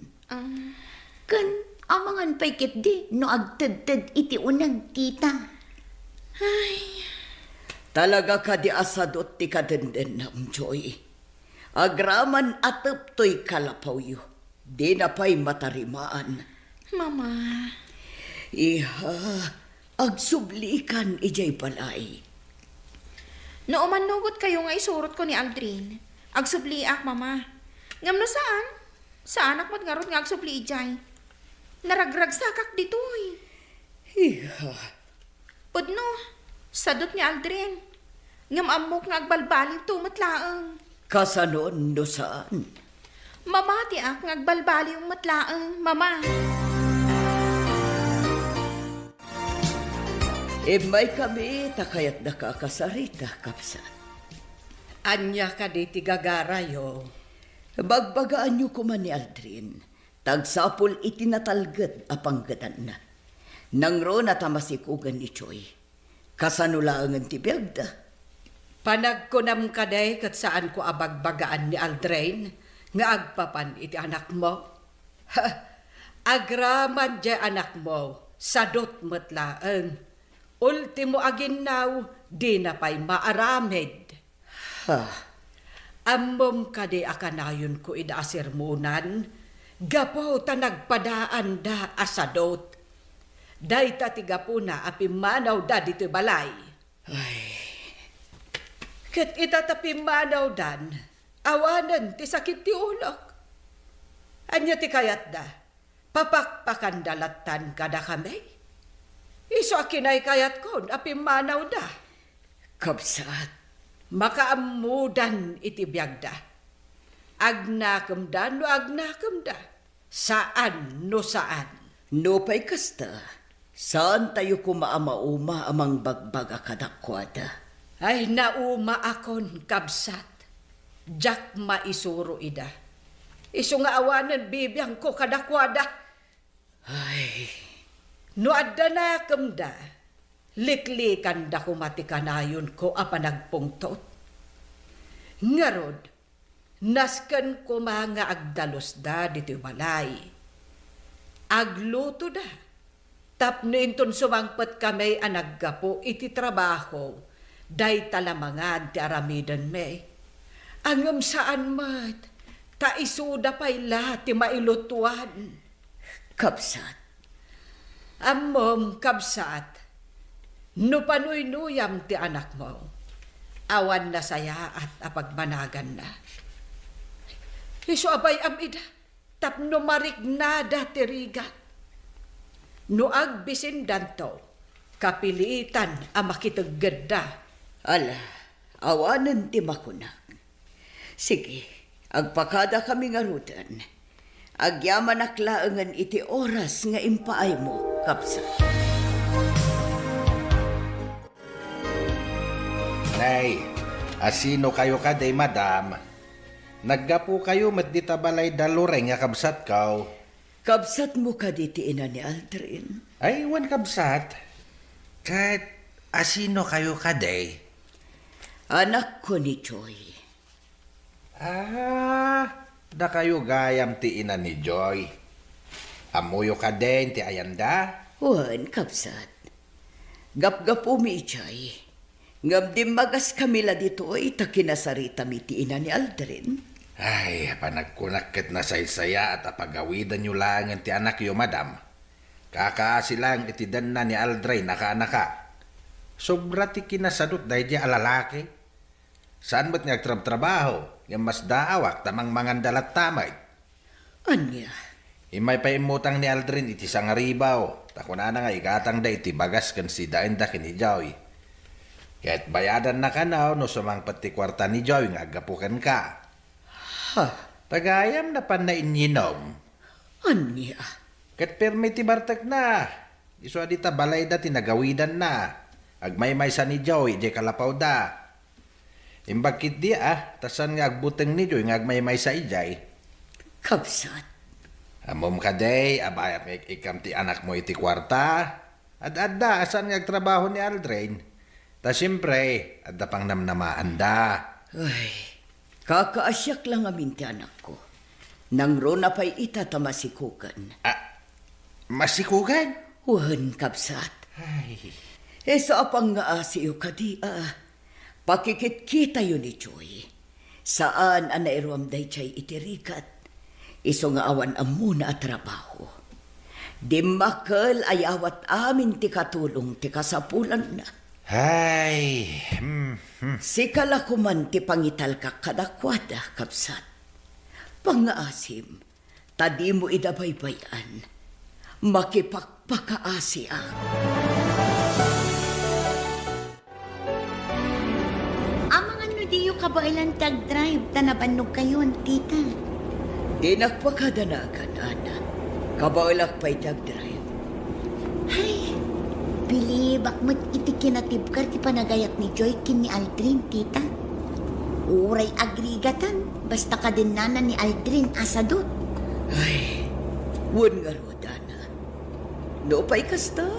Kan, amangan pa'y kit di, no agtad-tad iti unag tita. Talaga ka di asadot ti kadenden nam, Joy. Agraman atap to'y kalapaw yu. Di na pa'y matarimaan. Mama. Iha, agsublikan ijay balay. No umanugot kayo nga isurot ko ni Aldrin. Agsubliak, mama. Ngam no saan? Saan akmat nga rot nga agsubli ijay. Naragrag sakak ditoy. Iha. Pudno, sadot ni Aldrin. Ngam amok nga agbalbalin tumatlaang. Kasanon no saan? Mamati ak ngagbalbali yung matlaang, mama. May kami, takayat nakakasarita, kapsat. Anya ka di tigagarayo. Bagbagaan niyo kuman ni Aldrin. Tagsapol itinatalgad apanggadan na. Nangro na tamasikugan ni Choy. Kasanulangan ti biyagda. Panagkunam ka day kat saan ko abagbagaan ni Aldrain nga agpapan iti anak mo. Ha, agraman di anak mo, sadot matlaang. Ultimo aginaw, di na pa'y maaramed. Ha, Amom ka di akanayon ko idaasirmunan, gapo ta nagpadaan da asadot. Day ta tigapuna apimanaw da dito balay. Kat itatapimanaw dan, awanan ti sakit ti ulok. Anya ti kayat da, papakpakan dalatan kada kami. Iso akinay kayat kon, apimanaw da. kapsat. Makaamudan iti biyagda. Agnakam da no agnakam da. Saan no saan. No pa'y kasta. Saan tayo kumaama-uma amang bagbaga kadakwada? Ay nauma akon kabsat. Jak maisuro ida. Iso nga awanan bibiyang ko kadakwada. Ay, No adda na kamda, liklikan da kumatikanayon ko apa nagpungtot. Ngarod, naskan ko mga agdalos da dito balay. Agluto da. Tapno inton sumangpat kami ang naggapo iti trabaho, day talamangan ti aramidan me. Angam saan mat, taisuda pa'y lahat ti mailutuan. kapsat. Amom kabsat, no panuy-nuyam ti anak mo, awan na saya at apagmanagan na. Iso abay amida, tapno marignada ti rigat. No agbisin danto, kapilitan ang makitaggada. Ala, awanan ti makunag. Sige, agpakada kami nga rutan. Agyaman aklaangan iti oras nga impaay mo, kapsat. Nay, asino kayo ka day madam? Naggapo kayo mat di tabalay dalureng nga kabsat kaw. Kapsat mo ka diti ina ni Aldrin. Ay, wan kabsat. Kat asino kayo ka day? Anak ko ni Joy. Da kayo gayam ti ina ni Joy. Amuyo ka din ti ayanda. Wan, kapsat. Gap-gapo mi ichay. Ngam di magas kamila dito ay takinasarita mi ti ina ni Aldrin. Ay, panagkunakit na saysaya at apagawidan nyo lang ti anak yo, madam. Kakaasi lang iti dan na ni Aldray naka-anaka. Sobra ti kinasadot dahi di alalaki. Saan ba't nagtrabaho? Yung mas daawak tamang mangandalat tamay. Anya? Imay pa imutang ni Aldrin iti sangaribaw. Takuna na nga igatang da iti bagas kan si dain da kinijaw. Kahit bayadan na ka na no sumang pati kwarta ni Joy nga agapukan ka. Ha? Tagayam na pan na inyinom. Anya? Kat permi ti bartak na. Iso adita balay da tinagawidan na. Agmay-may sa ni Joy, di kalapaw da. Imbakit di tasan nga agbuteng ni Joy nga agmay-may sa ijay. Kapsat. Amom ka day, abayat nga ikam ti anak mo iti kwarta. Ad-adda, asan nga agtrabaho ni Aldrain. Ta siyempre, adda pang namnamaan da. Ay, kakaasyak lang amin ti anak ko. Nang ro na pa'y itatamasikukan. Masikugan? Wan, kapsat. Ay, Sa apang nga asiyo ka di pakikit-kita yun ni Joy. Saan ang nairuam day chay itirikat. Iso nga awan amuna at trabaho. Di makal ay awat amin ti katulong ti kasapulan na. ay, Sikala kuman ti pangital ka kadakwada, kapsat. Pangaasim, tadi mo idabaybayan. Makipagpakaasi ang. Amang ano diyo kabailan tag-drive, tanabanog kayo, tita. Inakpakadanakan, ana. Kabaulak pa'y tagdrive. Ay, bilibak mo't iti kinatibkar ti panagayat ni Joy kin ni Aldrin, tita. Uray agrigatan, basta ka din nana ni Aldrin asadot. Ay, wun nga ro, ana. No pa'y kasta,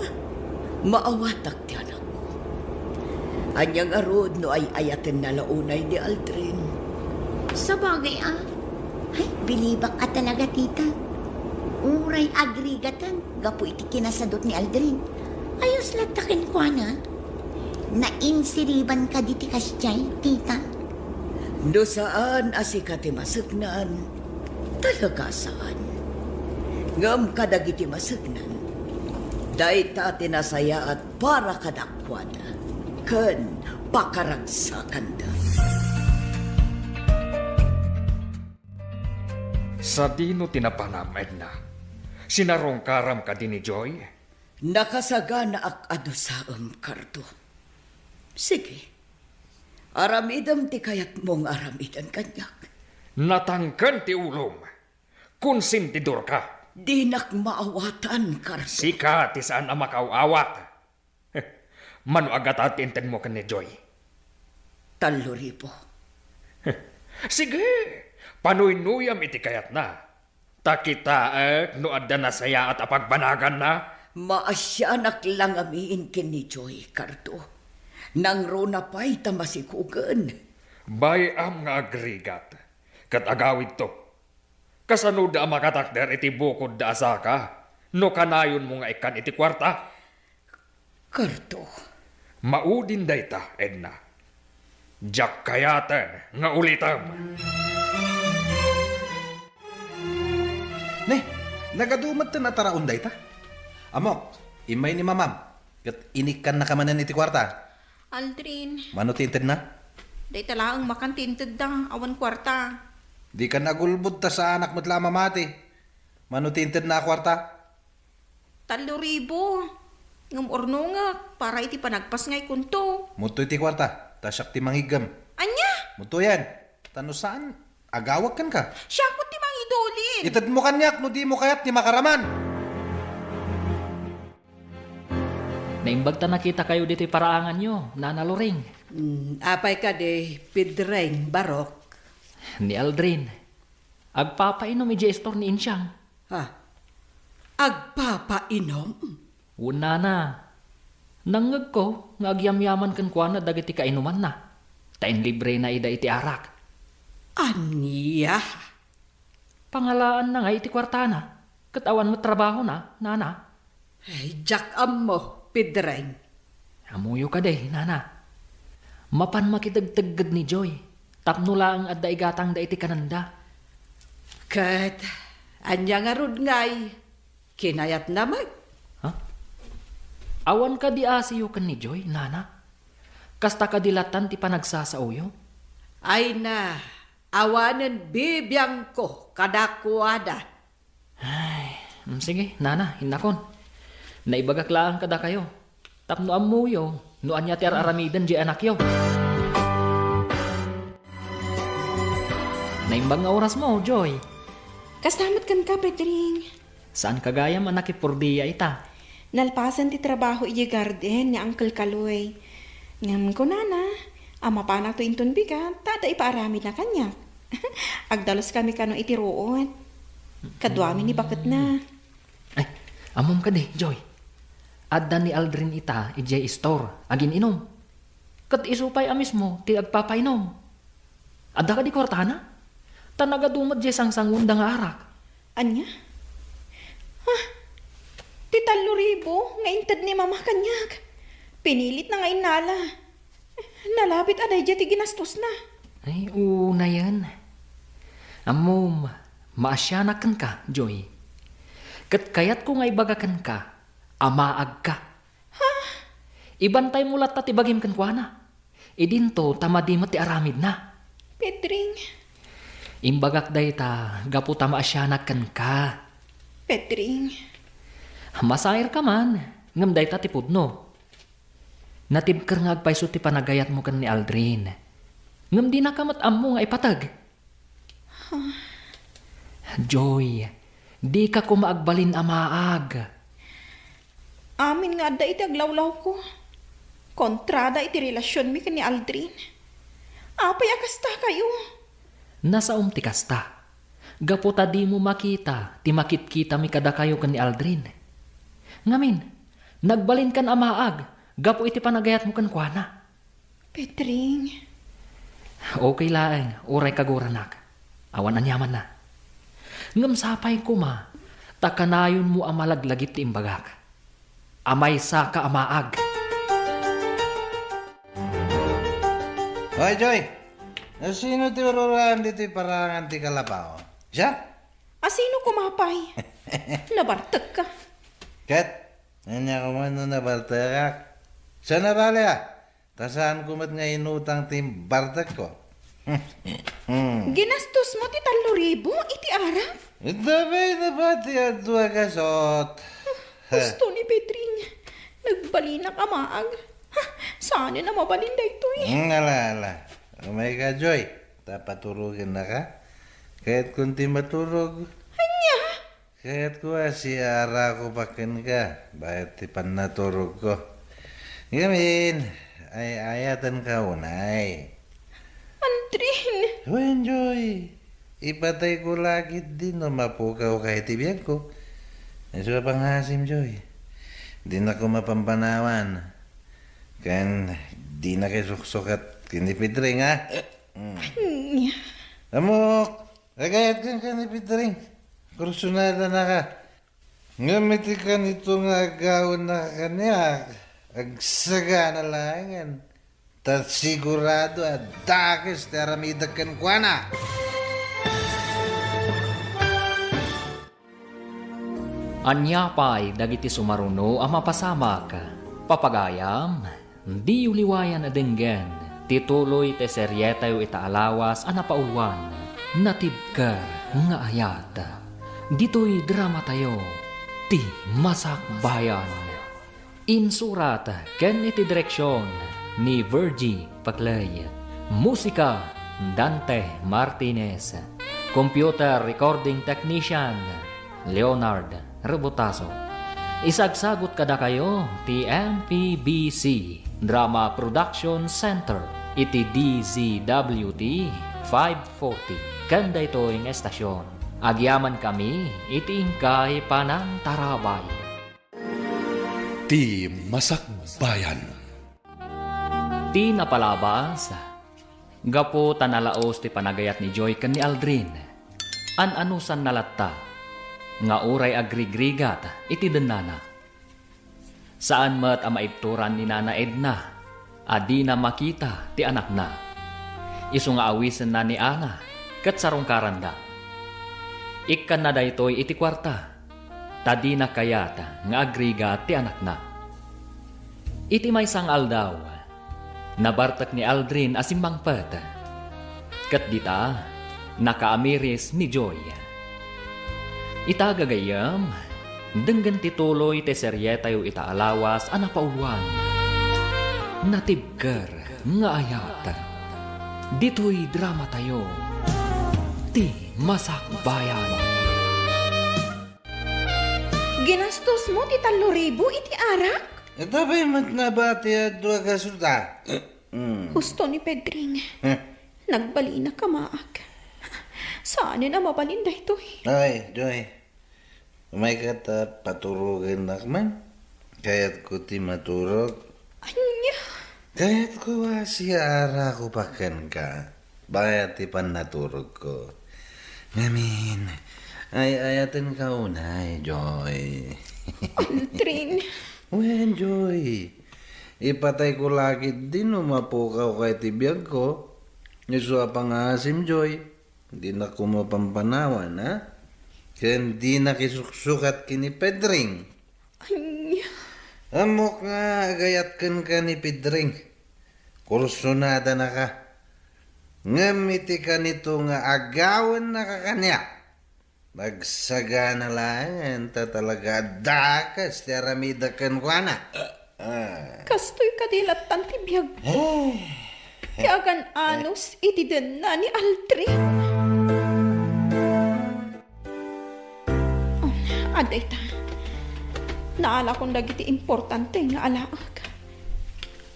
maawatak ti anak ko. Anyang arod no ay ayaten na launay ni Aldrin. Sa bagay Ay, bilibak ka talaga, tita. Uray agrigatan, gapo iti kinasadot ni Aldrin. Ayos latakin ko, ana. Nainsiriban ka diti kasyay, tita. No saan asikati masagnan, talaga saan. Ngam kadagiti masagnan, dahi ta tinasaya at para kadakwada, kan pakaragsakan da. Sa dino tinapanam, Edna. Sinarong karam ka din ni Joy? Nakasagana ak adusaam karto. Sige, aramidam ti kayat mong aramidan kanyak. Natangkan ti ulom. Konsentidor ka. Dinak maawatan karto. Sika ti saan ang makauawat. Mano agat at inten mo ka ni Joy? 3,000. Sige, panuynuyam iti kayat na. Takitaak no adda na saya at apagbanagan na. Maasyanak lang amiin kin ni Joy, karto. Nang rona pa'y tamasikugan. Bayam nga agrigat. Kat agawid to. Kasano da makatakder iti bukod da asaka. No kanayon mo nga ikan iti kwarta. Karto, Maudin dayta, Edna. Jak kayaten nga ulitam. Ne, nagadumat ta nataraon day ta. Amok, imay ni mamam. Kat inikan na kamanan iti kwarta. Aldrin, Mano tinted na? day talaang makantinted da, awan kwarta. Di ka nagulbud ta sa anak mo't lama mati. Mano tinted na kwarta? 3,000. Ngam ornongak, para iti panagpas ngay kunto. Muto iti kwarta. Tasyak ti manghigam. Anya, Muto yan. Tano saan? Agawag kan ka. siya ko ti mang idolin. Itad mo kanyak no di mo kayat ni makaraman. Naimbag ta nakita kayo dito paraangan nyo, Nana Loring. Apay ka de pidreng barok. Ni Aldrin. Agpapainom iji estor ni Insyang. Ha? Agpapainom? Una na. Nangag ko, nga agyamyaman kan kwa na dagiti kainuman na. Tain libre na ida iti arak. Aniya? Pangalaan na nga iti kwartana. Katawan mo trabaho na, Nana. Ay, jak mo, pidreng. Amuyo ka day, Nana. Mapan makidagtaggad ni Joy. Tapno lang at daigatang da iti kananda. Kat, anya nga rod ngay, kinayat naman. Ha? Awan ka di asiyo kan ni Joy, Nana. Kasta ka dilatan ti panagsasauyo. Ay na, awanan bibiyang ko kadakwada. Sige, Nana, hinakon. Naibagaklaan kada kayo. Tapno amuyo, no anya ti aramidan di anak yo. Naimbang nga oras mo, Joy. Kastamat kan ka, Pedring. Saan kagayam anak ipurdiya ita? Nalpasan ti trabaho iji garden ni Uncle Kaloy. Ngam ko nana, ama panak to inton bigat, tada ipaaramid na kanyak. Agdalos kami kano iti roon. Kadwami ni bakit na. Ay, amom ka de, Joy. Adda ni Aldrin ita, ijay store, agin inom. Kat isupay amis mo, ti agpapainom. Adda ka di kwartana? Tanagadumad jay sang-sangun da nga arak. Anya? Ha? Ti 3,000 nga intad ni mama kanyak. Pinilit na nga inala. Nalabit aday jay ti ginastos na. Ay, una yan. Amom, maasyanakan ka, Joy. Kat kayat ko nga ibagakan ka, amaag ka. Ha? Ibantay mo lat ti bagim kan kwa na. Idinto, tamadimat ti aramid na. Pedring, Imbagak day ta, gapu ta maasyanakan ka. Pedring. Masair ka man, ngam day ta tipudno. Natibker nga agpaiso ti panagayat mo kan ni Aldrin. Ngam di nakamat ammo nga ipatag. Joy, di ka ko maagbalin amaag. Amin nga da iti aglawlaw ko. Kontrada iti relasyon mi kani Aldrin. Apay akasta kayo. Nasa ti kasta. Gaputa di mo makita, ti makit-kita mi kada kayo kan ni Aldrin. Ngamin, nagbalin kan amaag, gapu iti panagayat mo kan kuana. Pedring, Okay lang, uray kaguranak. Awan anyaman na. Ngam sapay ko ma, takanayon mo amalaglagit ti imbagak. Amay sa ka amaag. Hoy, Joy! Sino ti ururan dito parangan ti kalapaw? Siya? asino kumapay? Nabartag ka. Kat, nanya ko man na bartagak. Siya na bali Tasaan ko mat nga inutang tim bartag ko. Ginastos mo ti 3,000 iti arap. Dabay na ba ti adwa kasot? Gusto ni Pedring. Nagbalina ka maag. Saan na mabalin da ito Ala. Umay ka, Joy. Tapaturugin na ka. Kahit kunti maturog. Anya? Kahit ko si ara ko pakin ka. Bayat ti pan naturog ko. Gamin, ay ayatan ka unay. Aldrin. Wen, Joy. Ipatay ko lagi din no mapukaw kahit ibiyag ko. Iso panghasim, Joy. Di na ko mapampanawan. Kan di na kayo suksukat kinipidring, ha? Anya? Amok, agayat kang kinipidring. Kursunada na ka. Ngamiti ka nito nga agawin na kanya. Agsaga na langan. Tat sigurado at dakis teramida kan kuana. Anyapay dagiti sumaruno ang mapasamak. Papagayam, di uliwayan adenggen. Tituloy te seryetayo itaalawas ang napauluan. Natibker nga ayat. Dito'y drama tayo. Ti Masak Bayan. Insurat ken iti direksyon ni Virgie Paclay. Musika Dante Martinez. Computer Recording Technician Leonard Rebotaso. Isagsagot kada kayo ti MPBC Drama Production Center iti DZWT 540 kanda ito'y estasyon. Agyaman kami iti ingkay panang tarabay. Ti Masakbayan. Ti napalabas, gapo tanalaos ti panagayat ni Joy ken ni Aldrin. An-anusan nalatta, nga uray agrigrigat iti denana. Saan mat ang maibturan ni Nana Edna, adi na makita ti anak na. Isu nga awisen na ni Ana, kat sarungkaran da. Ikkan na daytoy iti kwarta, tadi na kayata nga agrigat ti anak na. Iti may sang aldaw, nabartak ni Aldrin asim mangpet. Kat dita, nakaamiris ni Joy. Itagagayam, denggan tituloy te seryetayo itaalawas ang napauluan. Natibker nga ayat. Dito'y drama tayo. Ti Masak Bayan. Ginastos mo ti 3,000 iti arak? Ito ba'y mat na ba ti adwa kasuta? Gusto ni Pedring. Nagbalina ka maag. Saan na mabalin da ito Ay, Joy. Umay ka paturugin na man. Kaya't ko ti maturog. Anya? Kaya't ko si ara ko pakan ka. Bayat ti pan naturog ko. Ngamin, ay ayatan ka unay, Joy. Aldrin. Wen, Joy. Ipatay ko lagi din mapukaw kay tibiyag ko. Iso pangasim, Joy. Hindi na ko mapampanawan, ha? Kaya hindi na kisuksukat kini Pedring. Anya? Amok nga, agayat ka ni Pedring. Kursunada na ka. Ngamiti ka nito nga agawan na ka kanya. Magsaga na lang, talaga dakas, tiaramida kan kuana. Kastoy kadilat tantibiyag. Tiagan anos iti den na ni Aldrin. Aday ta. Naala kong dagiti importante nga alaag.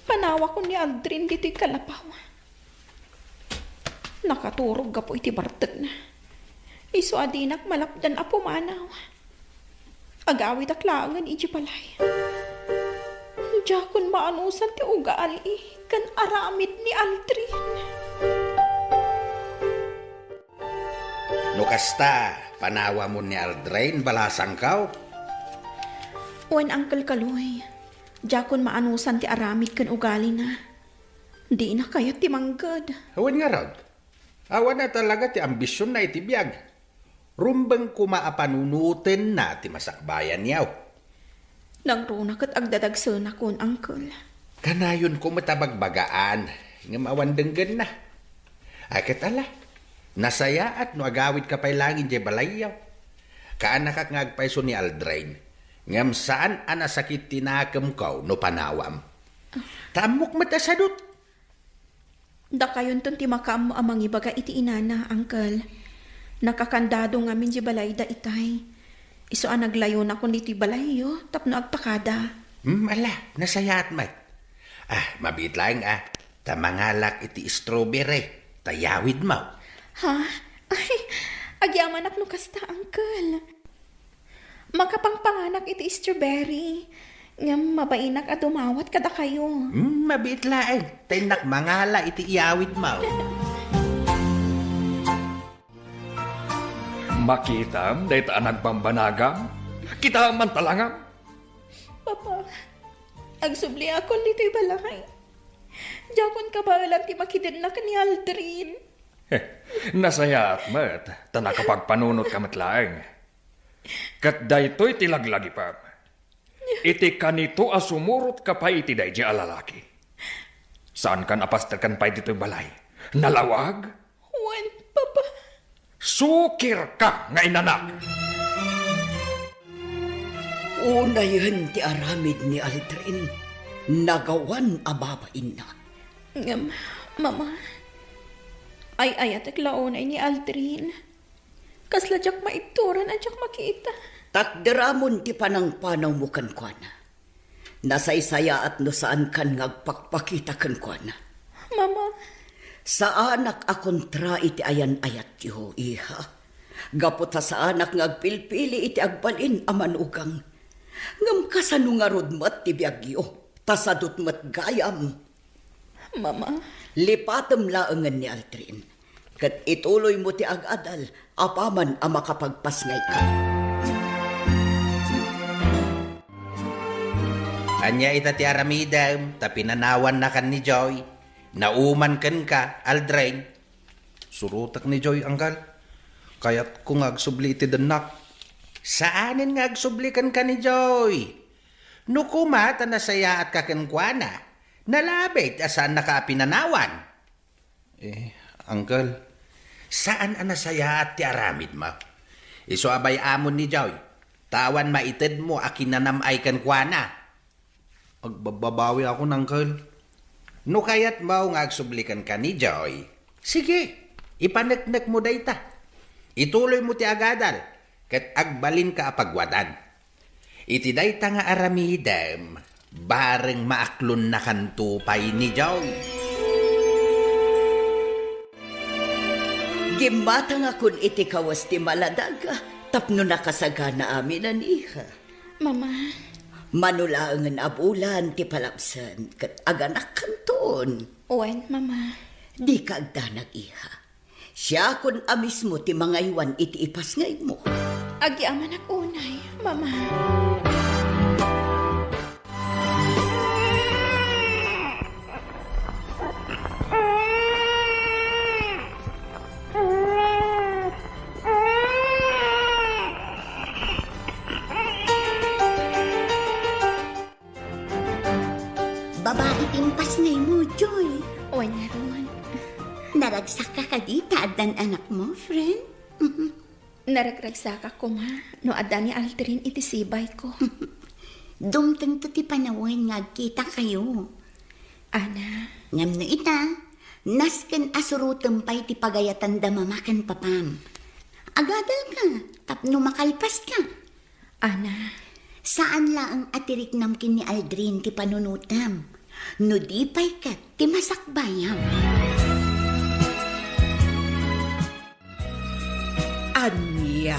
Panawa ko ni Aldrin dito'y kalapaw. Nakaturog ka po iti bartag na. Iso adinak malapdan apo manaw. Agawid aklangan iti balay. Diyakon maanusan ti ugaal kan aramid ni Aldrin. Nukasta, panawa mo ni Aldrin, balasang kaw. Wan Uncle Kaloy, diyakon maanusan ti aramid kan ugali na. Di na kayat ti manggad. Awan nga rod. Awan na talaga ti ambisyon na itibiyag. Rumbang kumaapanunutin na ti masakbayan yaw. Nagrunak at agdadagsan akon, Uncle. Kanayon ko matabagbagaan, nga mawandenggan na. Akit ala, nasaya at no agawid ka pa'y langin di balayaw. Kaanak ngagpaiso ni Aldrin, ngam saan anasakit tinakam ko no panawam. Tamok matasadot. Da kayon ton ti makam mo amang ibaga iti inana, Uncle. Nakakandado ngamin di balay da itay. Iso ang naglayo na kung diti balayo, tapno agpakada. Ala, nasaya at mat. Mabit lang tamangalak iti strawberry, tayawid mo. Ha? Ay, agyaman ak no kasta, Uncle. Makapangpanganak iti strawberry. Ngam mabainak at umawat kada kayo. Mabit lang, tinak mangala iti iyawid mo. Makitam, dahi taan nagpambanagam. Kita man talangam. Papa, agsubli ako dito'y balay. Diyakon ka ba alam ti makidin na ka ni Aldrin? Nasaya at mat, tanakapagpanunot ka matlaeng. Kat daytoy tilaglagi pa. Iti kanito asumurot ka pa iti day di alalaki. Saan kan apaster kan pa dito'y balay? Nalawag? Wan, Papa. Sukir ka nga inanak. Unayan ti aramid ni Aldrin, nagawan ababain na. Ngam, Mama. Ay at laonay ni Aldrin. Kasla jak maituran at jak makita. Takderamon ti panang-panaw mo kankwana. Nasaysaya at no saan kan ngagpakpakita kankwana. Mama. Sa anak akontra iti ayan-ayat yo, iha. Gapot sa anak ngagpilpili iti agbalin amanugang. Ngam kasano nga rodmat ti biyagyo, tasadot mat gayam. Mama. Lipatem laengan ni Aldrin. Kat ituloy mo ti agadal, apaman ang makapagpasngay ka. Anya ita ti aramidam, tapinanawan na kan ni Joy. Nauman kan ka, Aldrin. Surutak ni Joy, Anggal. Kaya't kung agsubli iti danak. Saanin nga agsubli kan ka ni Joy? Nukumata na saya at kakankwana. Nalabit asan nakapinanawan. Anggal, saan anasaya at ti aramid mo? Iso abay amon ni Joy. Tawan maited mo akinanam ay kankwana. Agbababawi ako, Anggal. No kaya't mao nga agsublikan ka ni Joy. Sige, ipaneknek mo dayta. Ituloy mo ti agadal, ket agbalin ka apagwadan. Iti dayta nga aramidem, bareng maaklon na kantupay ni Joy. Gimata nga kun iti kawas ti maladaga, tapno nakasagana amin an iha. Mama. Manulaangan abulan ti palapsan, kat aganak kanton. Wan, Mama. Di ka agdanag iha. Siya kun amis mo ti mga iwan iti ipasngay mo. Agyaman ak unay, Mama. Babae timpas na mo, Joy. Wan na ron. Naragsak ka kadita at dan anak mo, friend. Naragragsak ako, Ma. No ada ni Aldrin iti sibay ko. Dumtang to ti panawin nga kita kayo. Ana. Ngam na ita, nasken asurutem pa'y ti pagayatan da mamakan papam. Agadal ka, tapno makalpas ka. Ana, Saan laang atirik namkin ni Aldrin ti panunutam? No di pa'y kat ti masakbayam. Anya,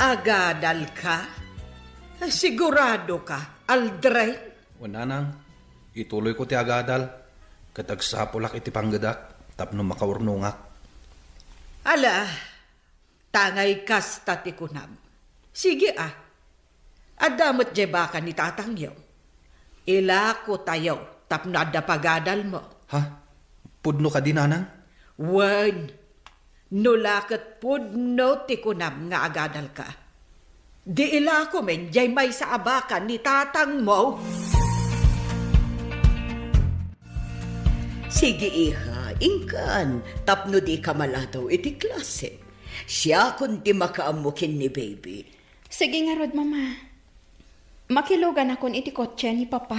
agadal ka? Sigurado ka, Aldrin? Wala nang, ituloy ko ti agadal. Katagsapulak iti panggadak, tapno makaurnungak. Ala, tangay kasta ti kunam. Sige Adamot je baka ni tatangyaw. Ila ko tayo, tapno adda pagadal mo. Ha? Pudno ka din, Nanang? Wen, nulakat pudno ti kunam nga agadal ka. Di ila ko men, jay may sa abakan ni tatang mo. Sige iha, ingkan, tapno di ka maladaw iti klase. Siya kundi makaamukin ni baby. sige nga rod, mama. Makilugan akon iti kotse ni papa.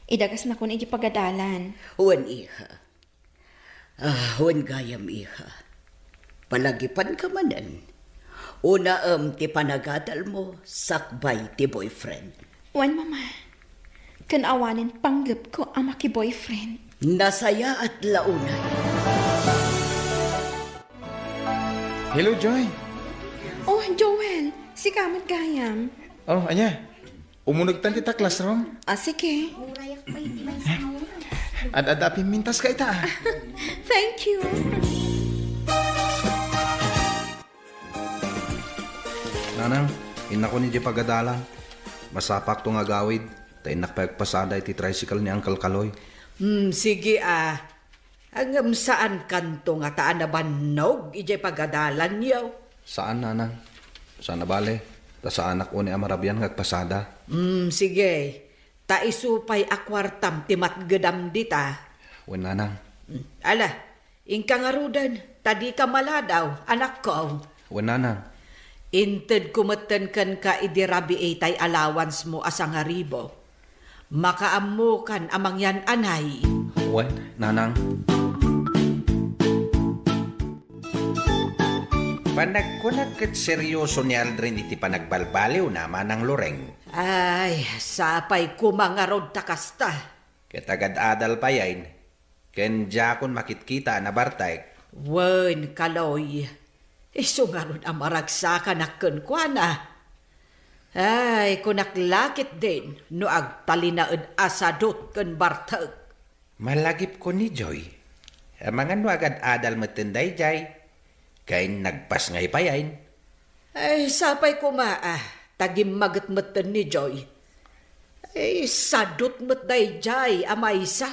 Idagas na kon iti pagadalan. Huwan iha. Huwan gayam iha. Palagipan ka manan. Una ti panagadal mo, sakbay ti boyfriend. Wan, mama. Kanawanin panggap ko ang maki-boyfriend. Nasaya at launay. Hello, Joy. Oh, Joel. Si Kamat Gayam. Oh, anya. Umunagtan kita classroom. Sige. Ad-adapin mintas ka ita. Thank you. Nanang, inako ni di pagadalan. Masapak tong agawid. Tayo nakapagpasada iti tricycle ni Uncle Kaloy. Sige Hanggang saan kanto nga taan na banog, ijay pagadalan yaw. Saan, Nanang? Saan na bale? Ta sa anak ko ni Amarabyan ngagpasada. Sige. Taisupay akwartam timatgedam dita. Wen, Nanang. Ala, ingka nga rudan, tadi ka maladaw, anak ko. Wen, Nanang. Inted kumatan kan ka idirabi tay allowance mo asang haribo. Makaamukan amang yan anay. Wen, Nanang. Panagkunag kat seryoso ni Aldrin iti panagbalbaliw naman ng loreng. Ay, sapay kumangarod takasta. Katagad-adal pa yain. Ken jakon makitkita na bartay. Wen, Kaloy. Isungarod ang maragsakan na kunkwana. Ay, kunaklakit din no agtalinaed asadot ken bartag. Malagip ko ni Joy. Mga no agad-adal matinday jay. Kay nagpas ngay pa yain. Ay, sapay tagim magat-matan ni Joy. Ay, sadot matday jay amaysa.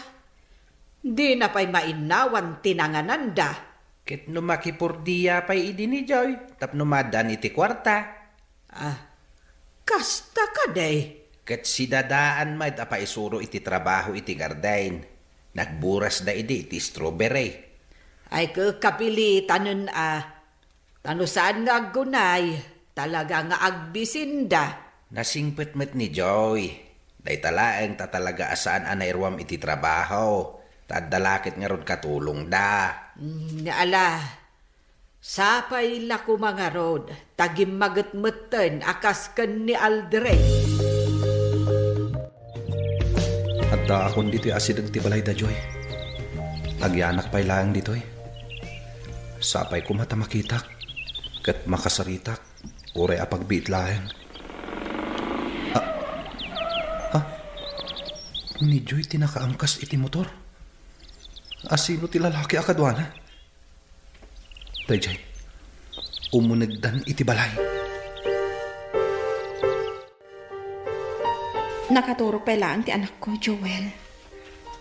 Di na pa'y mainawan tinangananda. Kit no makipurdiya pa'y idi ni Joy. Tapno madan iti kwarta. Kasta ka day. Kat si dadaan may tapaisuro iti trabaho iti gardain. Nagburas da iti strawberry. Ay kakapilitan tano saan nga aggunay, talaga nga agbisinda. Nasingpet met ni Joy. Day talaeng tatalaga asaan anairwam iti trabaho. Tadalakit nga ron katulong da. Ala, sapay la ko mga rod, tagim magatmatan akas kan ni Aldrin. At akon dito asidag ti balay da, Joy. Agyanak pa'y lang dito'y. Sapay ko mata makitak, kat makasaritak, ure apagbiit laeng. Ni Joy tinakaangkas iti motor. Asino ti lalaki akadwana? Dayjay, umunagdan iti balay. Nakaturo pa lang ti anak ko, Joel.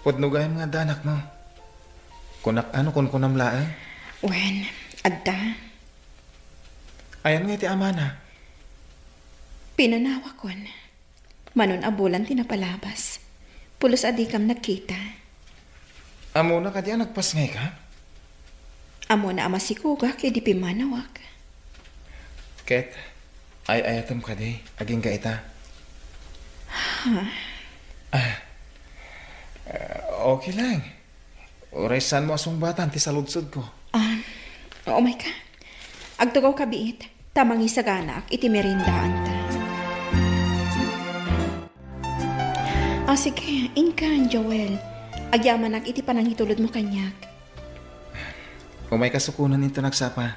Pudnugay mga danak mo. Kunak ano kun kunamlaan? Wen, adda. Ayan nga iti amana. Pinanawa kon. Manon abulan tinapalabas. Pulos adikam nagkita. Amo na ka diyan nagpas ngay ka? Amo na ama si Kuga kay di pimanawak. Ket, ay ayatom ka di. Aging ka ita. Okay lang. Oray saan mo asong batan ti saludsod ko. Oh my God. Agtugaw kabiit. Tamang isaganak iti merindaan ta. Sige, inkan, Joel. Agyaman iti panang hitulod mo kanyak. Kung may kasukunan nito nagsapa,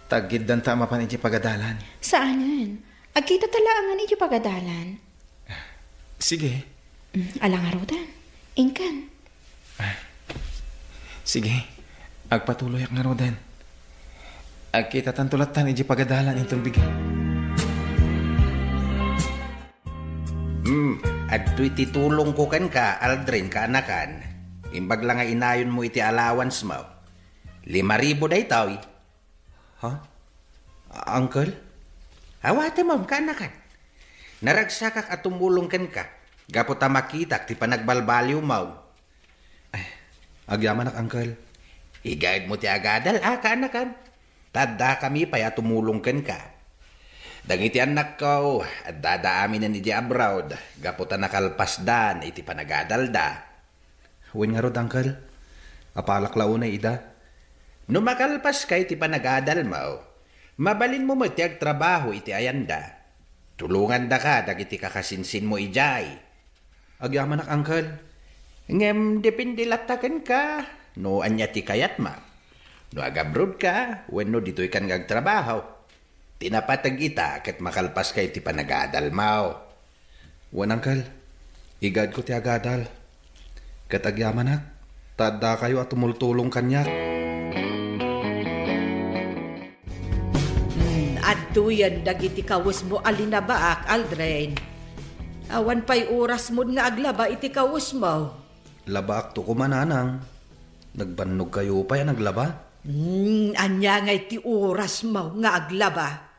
tagid dan tama pa iti pagadalan. Saanan? Agkita talaangan iti pagadalan. Sige. Alang arudan. Inkan. Sige. Agpatuloy ak nga roden. Agkita tantulatan iti pagadalan itong bigay. At iti tulong ko kan ka, Aldrin, kaanakan. Imbag lang nga inayon mo iti allowance mo. 5,000 day tao. Ha? Uncle? Awate mo, kaanakan. Naragsakak at tumulong kan ka. Gapo ta makitak, ti panagbalbaliw mo. Agyaman ak, Uncle. I-guide mo ti agadal, kaanakan. Tadda kami pa ya tumulong kan ka. Dangiti anak ko, at dadaamin na ni di abroad. Gapo ta nakalpas dan, iti panagadal da. Huwin nga rod, Uncle. Apalak launay ida. No makalpas ka iti panagadal mo, mabalin mo matiag trabaho iti ayanda. Tulungan da ka, dagiti kakasinsin mo ijay. Agyaman ak, Uncle. Ngem, depende latakan ka. No anya ti kayat ma. No agabrod ka, wenno dito'y kan gagtrabaho. Tinapatag ita kat makalpas ka iti panagadal mo. Wan, Uncle. Igad ko ti agadal. Kat agyaman ak, tadda kayo at tumultulong kanyak. Adtuyan dagiti kawus mo alinabaak, Aldrin. Awan pa'y oras mo nga aglaba iti kawus mo. Laba ak to kumananang. Nagbannog kayo pa yan naglaba? Anya nga iti oras mo nga aglaba.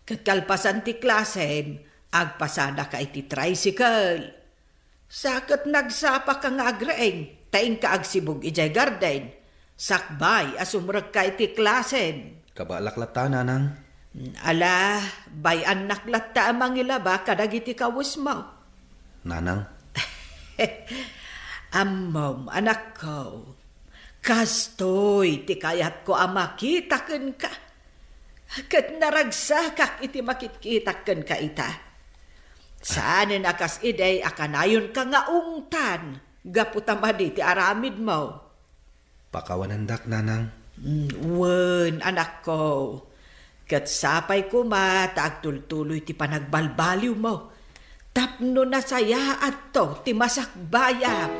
Kakalpasan ti klasem, agpasada ka iti tricycle. Sakit nagsapa ka nga agraeng, taing ka agsibog ijay garden. Sakbay asumrag ka iti klasem. Kabalaklata, nanang. Ala, bayan naklata amang ilaba kadag iti kawus mo. Nanang? Amom, anak ko. Kastoy, ti kayat ko amakitaken ka. Kat naragsakak iti makitkitaken ka ita. Saan akas iday akanayon ka nga ungtan. Gaputamadi ti aramid mo. Pakawanandak, nanang. Wen, anak ko. Kat sapay ko agtultuloy ti panagbalbaliw mo. Tapno na saya at to ti masakbaya.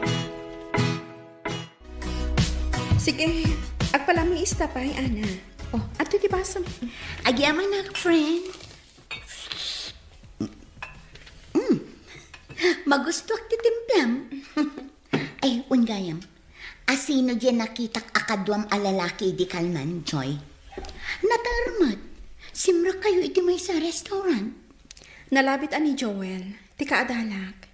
Sige, agpalami istapay, Ana. Ato ti basam. Agyaman ak, friend. Magustuak ti timplam. Ay, ungayam. Asino dyan nakitak akadwam alalaki di kalman, Joy? Natarmat. Simra kayo iti may sa restaurant. Nalabit ani Joel, ti kaadalak.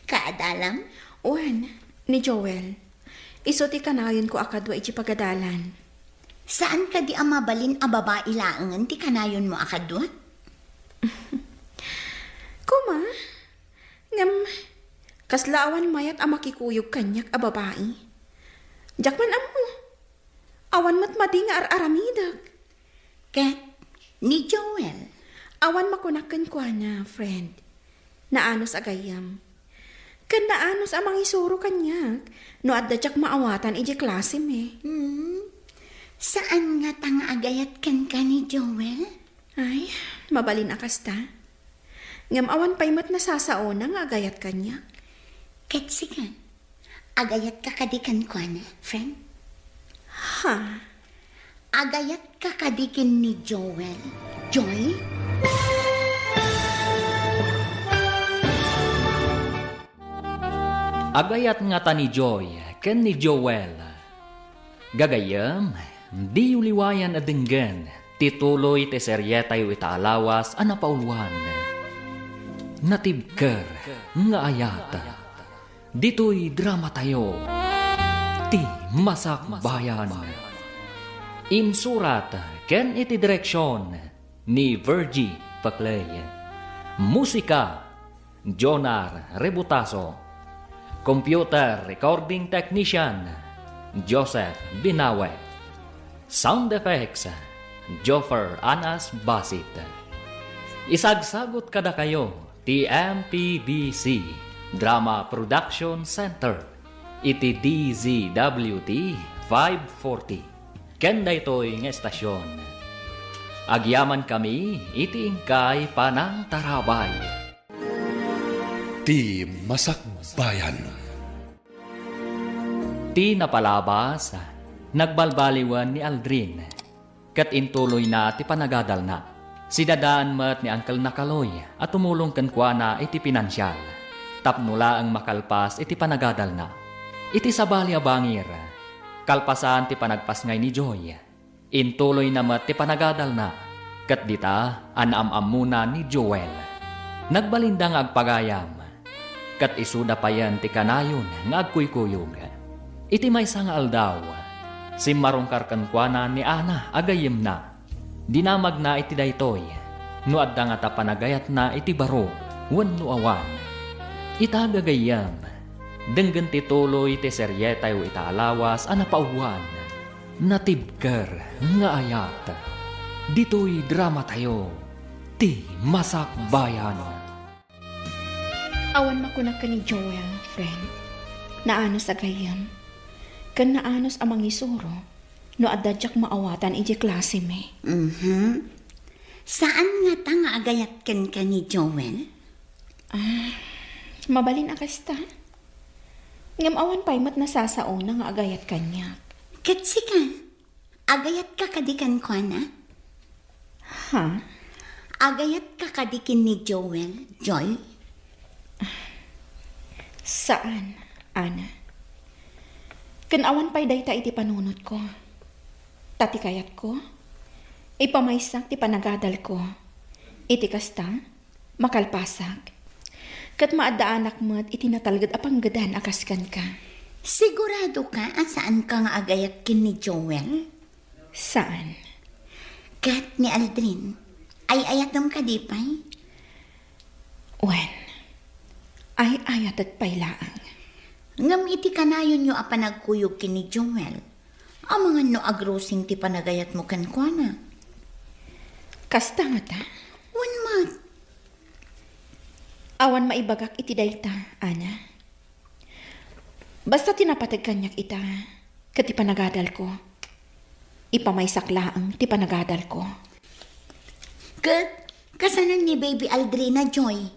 Kaadalam? Uwan, ni Joel. Iso ti kanayon ko akadwa iti pagadalan. Saan ka di amabalin a babae laangan ti kanayon mo akadwa? Kuma, ngam, kaslaawan mayat a makikuyog kanyak a babae. Jakman amo, awan matmadi nga aramidag. Ket, ni Joel. Awan makunakan kwa na, friend. Naanos agayam. Kan naanos amang isuro kanyak. No adda jak maawatan iji klase me. Saan nga tanga agayat kan ka ni Joel? Ay, mabalin akas ta. Ngam awan pa'y mat nasasaona nga agayat kanya. Ket sigan, agayat ka kadikan kwa na, friend? Ha? Agayat ka kadikin ni Joel. Joy? Agayat nga ta ni Joy, ken ni Joel. Gagayam, di uliwayan adenggan, tituloy ti seryetay itaalawas anapauluan. Natibker, nga ayat. Dito'y drama tayo, ti Masakbayan. Insurat, ken iti direksyon, ni Virgie Paclay. Musika, Jonar Rebutaso. Computer Recording Technician, Joseph Binawe. Sound Effects, Joffer Anas Basit. Isagsagot kada kayo, ti MPBC Drama Production Center iti DZWT 540 ken daytoy nga estasyon. Agyaman kami iti ingkay panang tarabay. Ti Masakbayan. Ti napalabas, nagbalbaliwan ni Aldrin, kat intuloy na ti panagadal na. Sidadaan mat ni Uncle Nakaloy at tumulong kankwa na iti pinansyal. Tapnula ang makalpas iti panagadal na. Iti sabali abangir, kalpasan ti panagpas ngay ni Joy. Intuloy na mat ti panagadal na, kat dita anam-am muna ni Joel. Nagbalindang agpagayam, kat isuda pa yan ti kanayon nga agkuykuyog. Iti may nga aldaw, si marungkar kankwana ni Ana agayim na. Dinamag na iti daytoy, no adda nga ta panagayat na iti baro, wenno awan. Itagagayam, denggen ti tuloy ti seryeta iti alawas a napauwan, natibker nga ayat. Ditoy drama tayo, ti Masakbayan. Awan makunak ka ni Joel, friend. Naanos agayam. Kan naanos amang isuro, no adadyak maawatan iti klase me. Saan nga ta nga agayat ken ka ni Joel? Mabalin akasta. Ngam awan pa'y mat nasasaon na nga agayat kanya. Katsi ka, agayat ka kadikan ko na? Ha? Agayat ka kadikin ni Joel, Joy? Saan, Ana? Kanawan pa'y dayta iti panunot ko. Tatikayat ko. Ipamaysak ti panagadal ko. Iti kasta, makalpasak. Kat maadaanak mo't iti natalgad apanggadan akaskan ka. Sigurado ka at saan ka nga agayat kin ni Joel? Saan? Kat ni Aldrin, ay ayatam ka di pa'y? Wen, ay ayat at paylaang. Ngam iti kanayon nyo a panagkuyog kin ni Joel. Ang mga no agrosing ti panagayat mo kankwana. Kasta nga ta? Wan mat. Awan maibagak iti dayta, Ana. Basta tinapatag kanyak ita, kat ipanagadal ko. Ipamaysak laang ti panagadal ko. Kat, kasanan ni Baby Aldrina, Joy.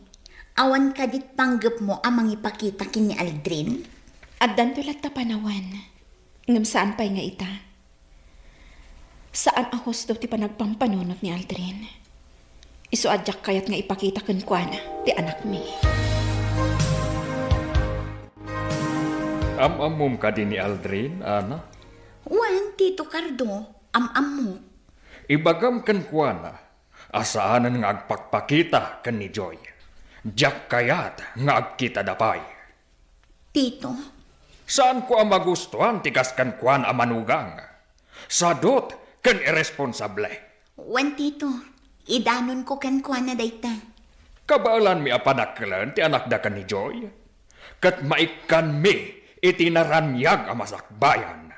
Awan ka dit panggap mo amang ipakita kin ni Aldrin? At dantulat ta panawan. Ngam saan pa'y nga ita? Saan ahos daw ti panagpampanunot ni Aldrin? Isuadyak kayat nga ipakita kankwana ti anak mi. Am-amum ka din ni Aldrin, Ana? Wan, Tito Cardo, am-am mo. Ibagam kankwana, asaanan nga agpakpakita kan ni Joy. Diyak kayat nga agkita dapay. Tito, saan ko ang magustuhan tikas kankwan a manugang? Sadot kan irresponsable. wan Tito, idanon ko kankwana dayta. Kabaalan mi apanaklan ti anak da kan ni Joy. Kat maikan mi itinaranyag a masakbayan.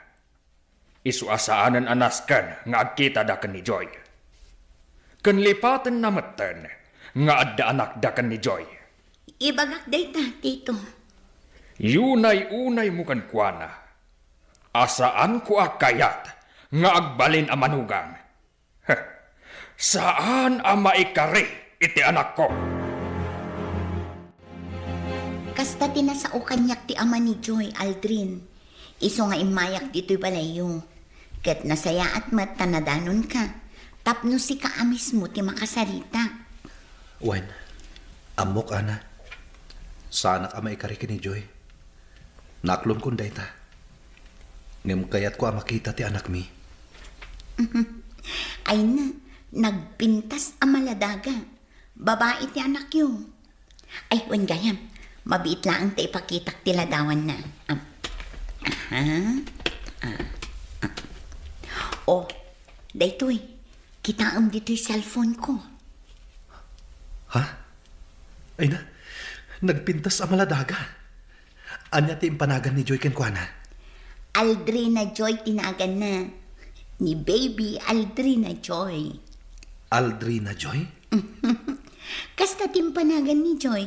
Isuasaanan anaskan nga agkita da kan ni Joy. Kan lipatan namatan nga adda anak da kan ni Joy. Ibagak dayta, Tito. Yunay-unay mo kan kuana. Asaan ko akayat nga agbalin a manugang? Saan ang maikari iti anak ko? Kasta tinasao kanyak ti ama ni Joy, Aldrin. Iso nga imayak dito'y balayo. Kat nasaya at matanadanon ka. Tapno si ka amis mo ti makasarita. Wen, amok, Ana. Sana ka maikari ni Joy. Naklon kong dayta. Ngam kayat ko makita ti anak mi. Ay na, nagpintas ang maladaga. Babae ti anak yun. Ay, wan gayam. Mabiit lang ta ipakitak ti ladawan na. Oh, daytoy. Kitaam dito'y cellphone ko. Ha? Ay na, nagpintas ang maladaga. Anya ti impanagan ni Joy kenkwana? Aldrina Joy tinagan na. Ni Baby Aldrina Joy. Aldrina Joy? Kasta timpanagan ni Joy.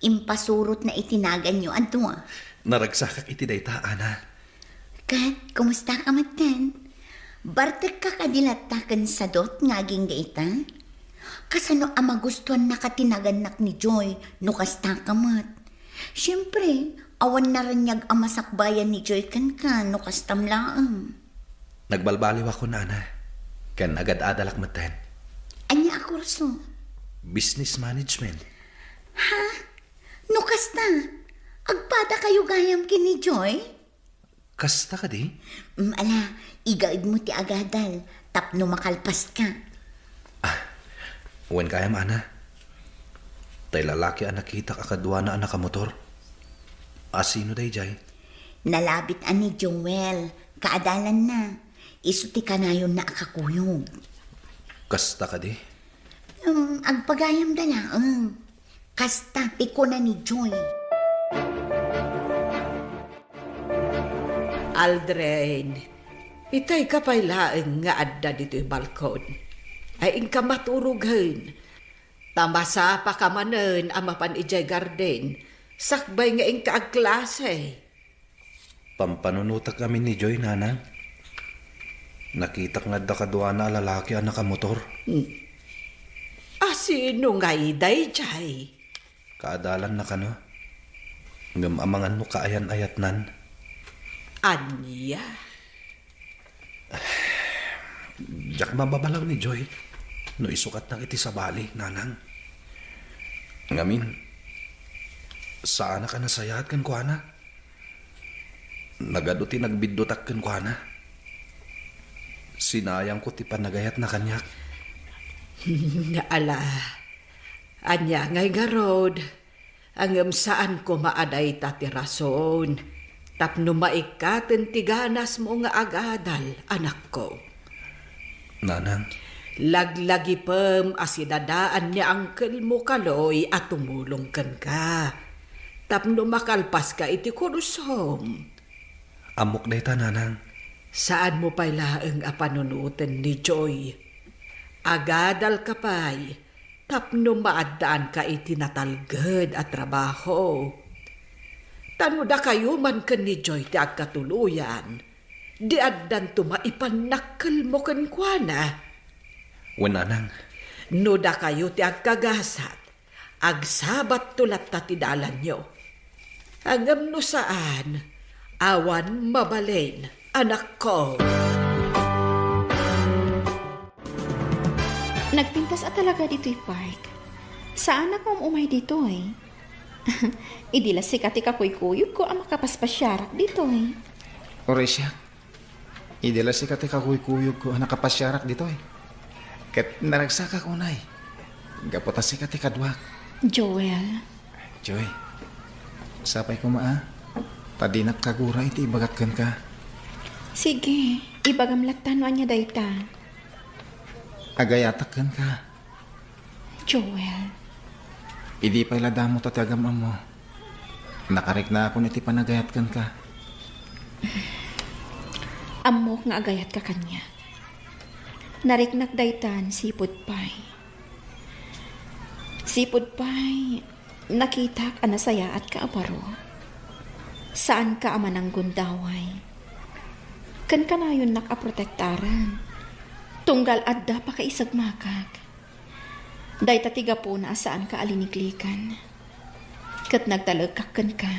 Impasurot na itinagan nyo adwa. Naragsakak iti dayta, Ana. Kat, kumusta ka matan? Bartek ka kadilatakan sa dot ngaging gaita? Kasano ang magustuhan na katinaganak ni Joy no kasta ka mat? Siyempre, awan na rin niyag ang masakbayan ni Joy kan no kastam laang. Nagbalbaliw ako, Nana. Kan agad adalak matan. Anya akurso? Business management. Ha? No kasta? Agpada kayo gayam kini Joy? Kasta ka di? Ala, igaid mo ti agadal. Tapno makalpas ka. Uwan kaya, Ana. Tay lalaki ang nakita kakadwa na anak ka motor. Sino day, Jay? Nalabit ani Joel. Kaadalan na. Isuti ka na yun na akakuyog. Kasta ka di? Agpagayam dala. Kasta, piko na ni Joy. Aldrin, itay kapaylaan nga adda dito'y balkon. Ay ingka maturughan. Tamasa pa ka manen amapan ijay garden. Sakbay nga ingka ag klase. Pampanunutak kami ni Joy, Nana. Nakita nga da kadwa na lalaki ang nakamotor. Sino nga iday, Jay? Kaadalan na kano. Ngamamangan mo kaayan-ayat nan. Anya? Diyak mababalaw ni Joy. No isukat nang iti sa bali, Nanang. Ngamin, saan ka nasayat kan kuana? Nagaduti nagbidutak kan kuana. Sinayang ko ti panagayat na kanyak. Ala, anya ngay garod. Angam saan ko maaday tati rason. Tapno maikaten tiganas mo nga agadal, anak ko. Nanang, Laglagi pem asidadaan ni angkel mo kaloy at tumulong kan ka. Tapno makalpas ka iti kurusom. amok dayta, Nanang. Saan mo pa'y laeng apanunutan ni Joy? Agadal ka pa'y, tapno maadaan ka iti natalged at trabaho. Tanuda kayo man kan ni Joy ti agkatuluyan. Di addan tumaipanakkel mo kan kuana. Nanang, No da kayo ti agkagasat, agsabat tulat tatidalan nyo. Agam no saan, awan mabalen, anak ko. Nagpintas at talaga dito'y park. Saan ako umay dito eh? Idila si kati kakuy-kuyog ko ang makapaspasyarap dito eh. Oresya, idila si kati kakuyog ko ang nakapasyarak dito eh. Kat naragsaka ko na eh. Gapota si kati kadwak. Joel, Joy, sapay ko maa. Tadinak kagura iti ibagatkan ka. sige, ibagamlatan no anya dayta. Agayatakkan ka. Joel, Idi pa'y ladamo tatagam mo. Nakarik na ako niti panagayatkan ka. amok nga agayat ka kanya. Nariknak daytan sipod pay. Sipod pay, nakitak anasaya at kaabaro. Saan ka ama ng gundaway? Kan kanayon nakaprotektaran. Tunggal adda pa kaisag makak. Dayta tiga po na saan ka aliniklikan. Kat nagtalagkakan ka.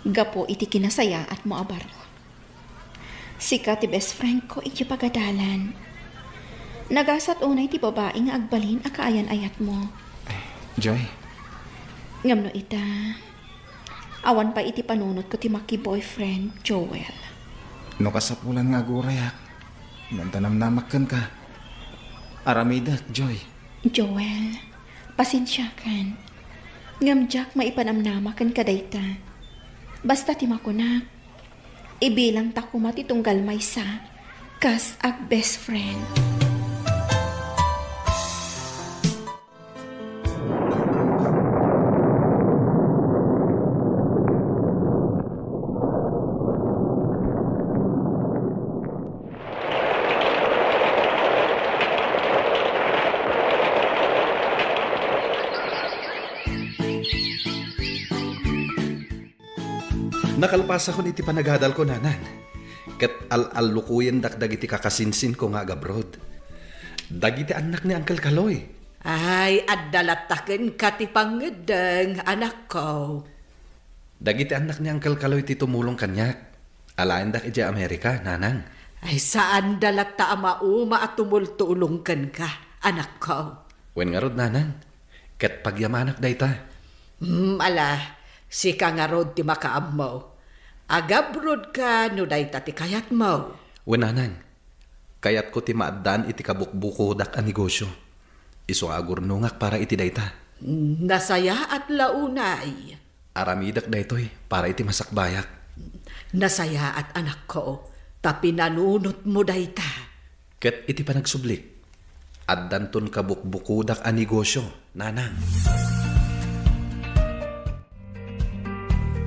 Gapo iti kinasaya at moabaro. Sika ti best friend ko iti pagadalan. Nagasat unay ti babae nga agbalin a kaayan-ayat mo. Joy, Ngamno ita. Awan pa iti panunot ko ti maki boyfriend, Joel. no kasapulan nga agurayak. Nantanamnamakkan ka. Aramidat, Joy. Joel, pasensya kan. Ngamjak maipanamnamakan ka dayta. Basta ti makunak. Ibilang takumat itong galmay sa kas ag best friend. Nakalpas ako iti panagadal ko, nanan. Kat al-alukuyan dakdag iti kakasinsin ko nga agabrod. Dagiti anak ni Uncle Kaloy. Ay, adalataken ka ti pangedeng, anak ko. Dagiti anak ni Uncle Kaloy ti tumulong kanyak. Alain dak iti Amerika, nanang. Ay, saan dalat ta amauma at tumultulong ka, anak ko. Wen nga rod, nanang. Kat pagyamanak dayta. Ala, si ka nga rod ti makaam mo. Agabrod ka, no dayta ti kayat mo. Wen, nanang. Kayat ko ti maaddan iti kabukbuko dak a negosyo. Iso agurnungak para iti dayta. Nasaya at launay. Aramidak daytoy para iti masakbayak. Nasaya at anak ko, tapi nanunot mo dayta. Ket iti panagsublik. Addanton kabukbukudak a negosyo, nanang.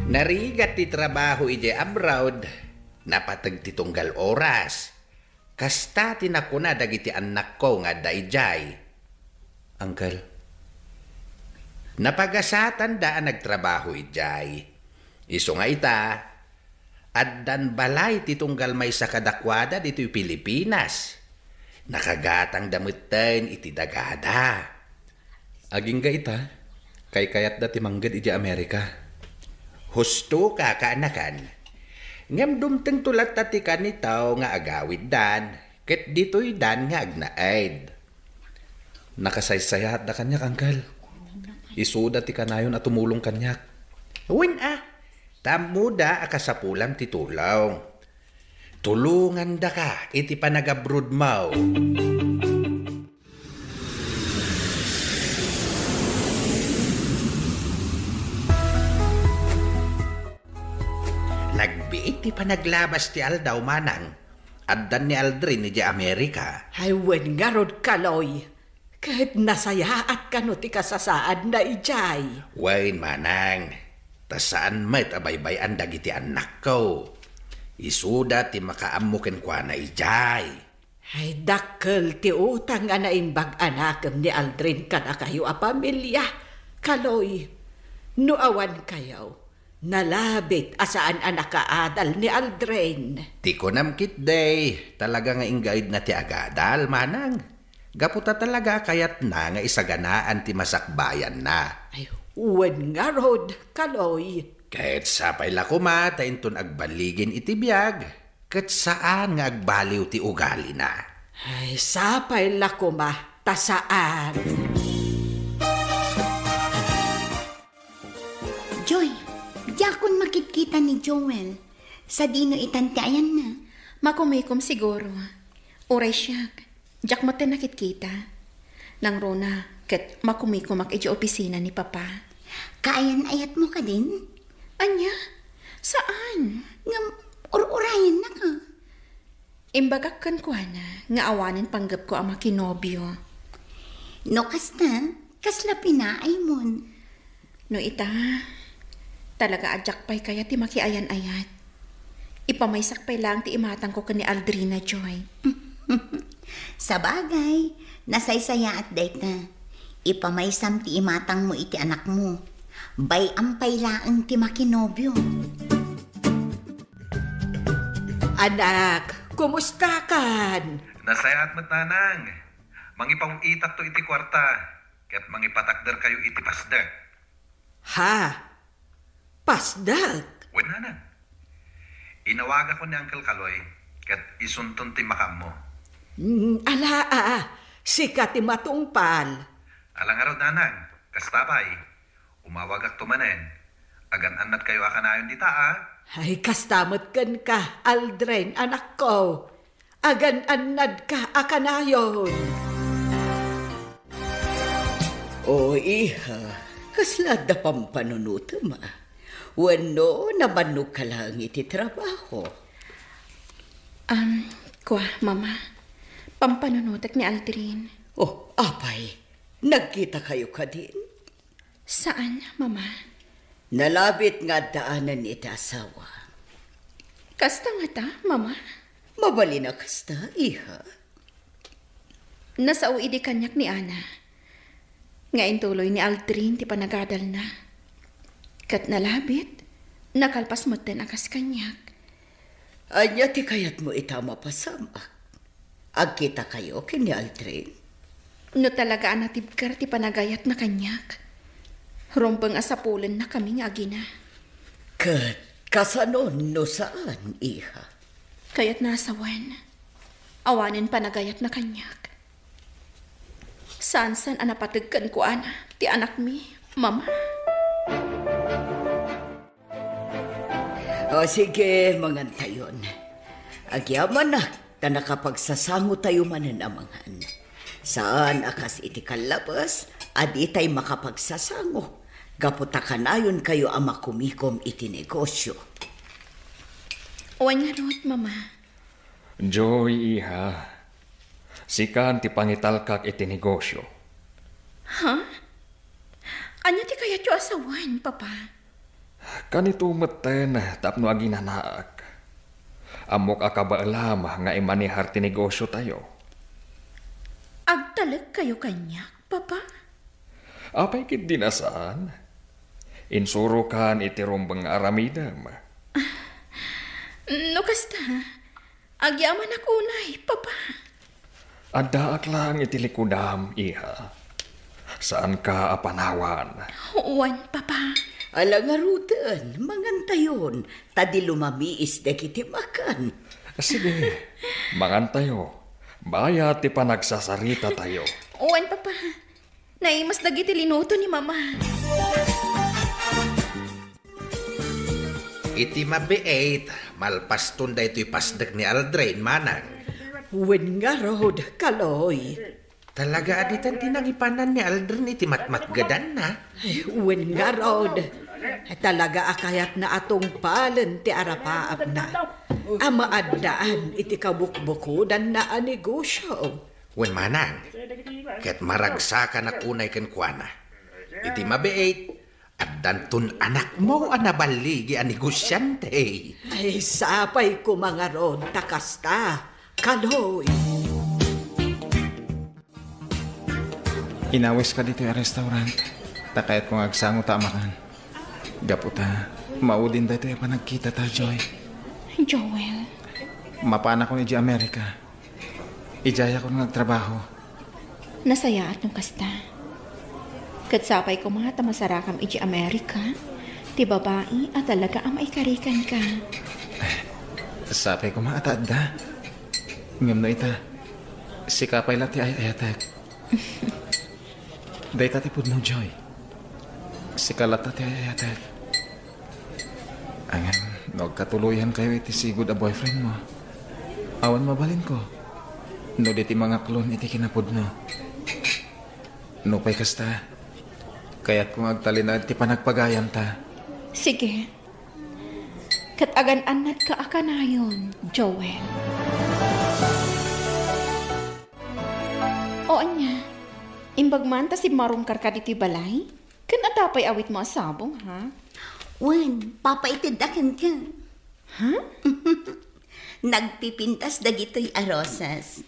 Narigat ti trabaho iti abroad, napatag ti tunggal oras. Kasta tinakuna dagiti anak ko nga dayjay. Uncle, Napagasatan daan nagtrabaho ijay. Iso nga ita, addan balay ti tunggal may sa kadakwada dito'y Pilipinas. Nakagatang damutten iti dagada. aging ga ita, kay kayat dati manggad iti Amerika. Husto ka kaanakan. Ngam dumteng tulat tati kanitaw nga agawid dan, ket dito'y dan nga agnaid. Nakasaysayat da kanyak, Uncle. Isuda ti kanayon at tumulong kanyak. Uwin tamuda akasapulam ti tulaw. Tulungan da ka iti panagabrod mo. Nagbiit ti panaglabas ti Aldaw manang. Addan ni Aldrin ni di Amerika. Ay, wen nga rod kaloy. Kahit nasayaat ka no ti kasasaad na ijay. Wain manang, tasaan met abaybay-an dagiti anak ko. Isuda ti makaamuken kwa na ijay. Ay, dakkel ti utang nga naimbag anakam ni Aldrin ka na kayo a pamilya. Kaloy, no awan kayo, nalabit asaan anak kaadal ni Aldrin. Ti ko namkit day, talaga nga inggaid na ti agadal manang. Gaputa talaga kayat na nga isaganaan ti masakbayan na. Ay, uwan nga rod, kaloy. Kahit sapay la kumata inton agbaligin iti biyag, ket saan nga agbaliw ti ugali na. Ay, sapay la kuma, tasaan. Joy, yakon makikita ni Joel. Sa dino itantayan na. Makumikom siguro. Oray siyak. Diyak mo nakit-kita. Nang rona, ket makumikom ak iti opisina ni Papa. Kaayan ayat mo ka din? Anya? Saan? Ngam, urayan na ka. Imbagak kan ko na, nga awanin panggap ko ang makinobyo. No, kasta, kasla pinaay mon. No ita, talaga adyak pa'y kaya ti makiayan-ayat. Ipamaysak pa'y lang ti imatang ko ka ni Aldrina Joy. Sa bagay, nasaysaya at dayta. Ipamaysam ti imatang mo iti anak mo. Bay ampay laang ti makinobyo. Anak, kumusta kan? Nasayat mat, nanang. Mangipang itak to iti kwarta. Ket mangipatakder kayo iti pasdag. Ha? Pasdag? Wen, nanang. Inawaga ko ni Uncle Kaloy. Ket isunton ti makam mo. Sikat ti matungpal. Alang araw, nanang. Kastabay. Umawagak tumanen. Agan anat kayo akanayon dita, Ay, kastamot kan ka, Aldrin, anak ko. Agan anad ka, akanayon. O iha, kaslad da pampanunutom Wano naman no ka lang iti trabaho. Kwa, Mama. Pampanunutak ni Aldrin. Oh, apay, nagkita kayo ka din? Saan, Mama? Nalabit nga daanan iti asawa. Kasta nga ta, Mama? Mabali na kasta, iha. Nasao idi kanyak ni Ana. Ngayon tuloy ni Aldrin ti panagadal na. Kat nalabit, Nakalpas mo din akas kanyak. Anya ti kayat mo itama pasamak. Agkita kayo kini Aldrin. No talaga anatibkar ti panagayat na kanyak. Rompang asapulan na kami nga agina. Kat kasanon no saan, iha? Kaya't nasawan. Awanin panagayat na kanyak. Saan anapatagkan ko ana, ti anak mi, mama. O sige, mangantayon. Agyaman na, ta nakapagsasango tayo mananamangan. Saan akas iti kalabas, adi tay makapagsasango. Gaputa kanayon kayo ang makumikom iti negosyo. Uwan nga root, mama. Joy, iha. Sikan ti pangitalkak iti negosyo. Ha? Anya ti kayat yung asawan, papa? Kanito meten tapno aginanaak. Amok akabaalam nga imanihar ti negosyo tayo. Agtalag kayo kanyak, papa? Apay kit dinasaan? Insuro kan iti rumbang aramidam. No kasta, agyaman ako unay, papa. Adaak lang iti likudam, iha. Saan ka apanawan? Uwan, papa. Ala nga rutan, mangantayon, tadi lumamiis de kiti makan. Sige, mangantayo. Baya ti panagsasarita tayo. Uwan, papa. Naimas dagiti linuto ni mama. Iti mabiait, malpaston da ito'y pasdag ni Aldrin, manang. Wen nga rod, kaloy. Talaga aditan tinangipanan ni Aldrin iti matmatgadan na. Wen nga rod. Talaga akayat na atong palen ti arapaap na. Amaadaan iti kabukbukudan na a negosyo. Wen manang, ket maragsakan na kunay ken kuana. Iti mabiait, at dantun anak mo anabaligi a negosyante. Ay, sapay ko mga rod, takasta. Kaloy. Inawis ka dito yung restaurant. Takayat kong agsango tamakan. Gaputa, maudin dito yung panagkita ta, Joy. Joel. Mapana ko ni Di Amerika. Ijaya ko nagtrabaho. Nasaya at nung kasta. Katsapay ko mga tamasarakam iji Amerika. Ti babae at talaga ang maikarikan ka. Sapay ko maatadda. Ngam no ita. Sikapay lati ay ayatek. Day tati pudno, Joy. Sikalat tati ay ayatek. Angan, nagkatuluyan kayo iti sigud a boyfriend mo. Awan mabalin ko. No diti mga klon iti kinapudno. No pay kasta. Kaya't kung agtalinad ti panagpagayan ta. Sige. Katagan-anad ka akanayon, Joel. O anya, imbag man ta si marungkar ka diti balay, kan atapay awit mo asabong, ha? Wen, papaitidakan ka. Ha? Nagpipintas dagitoy arosas.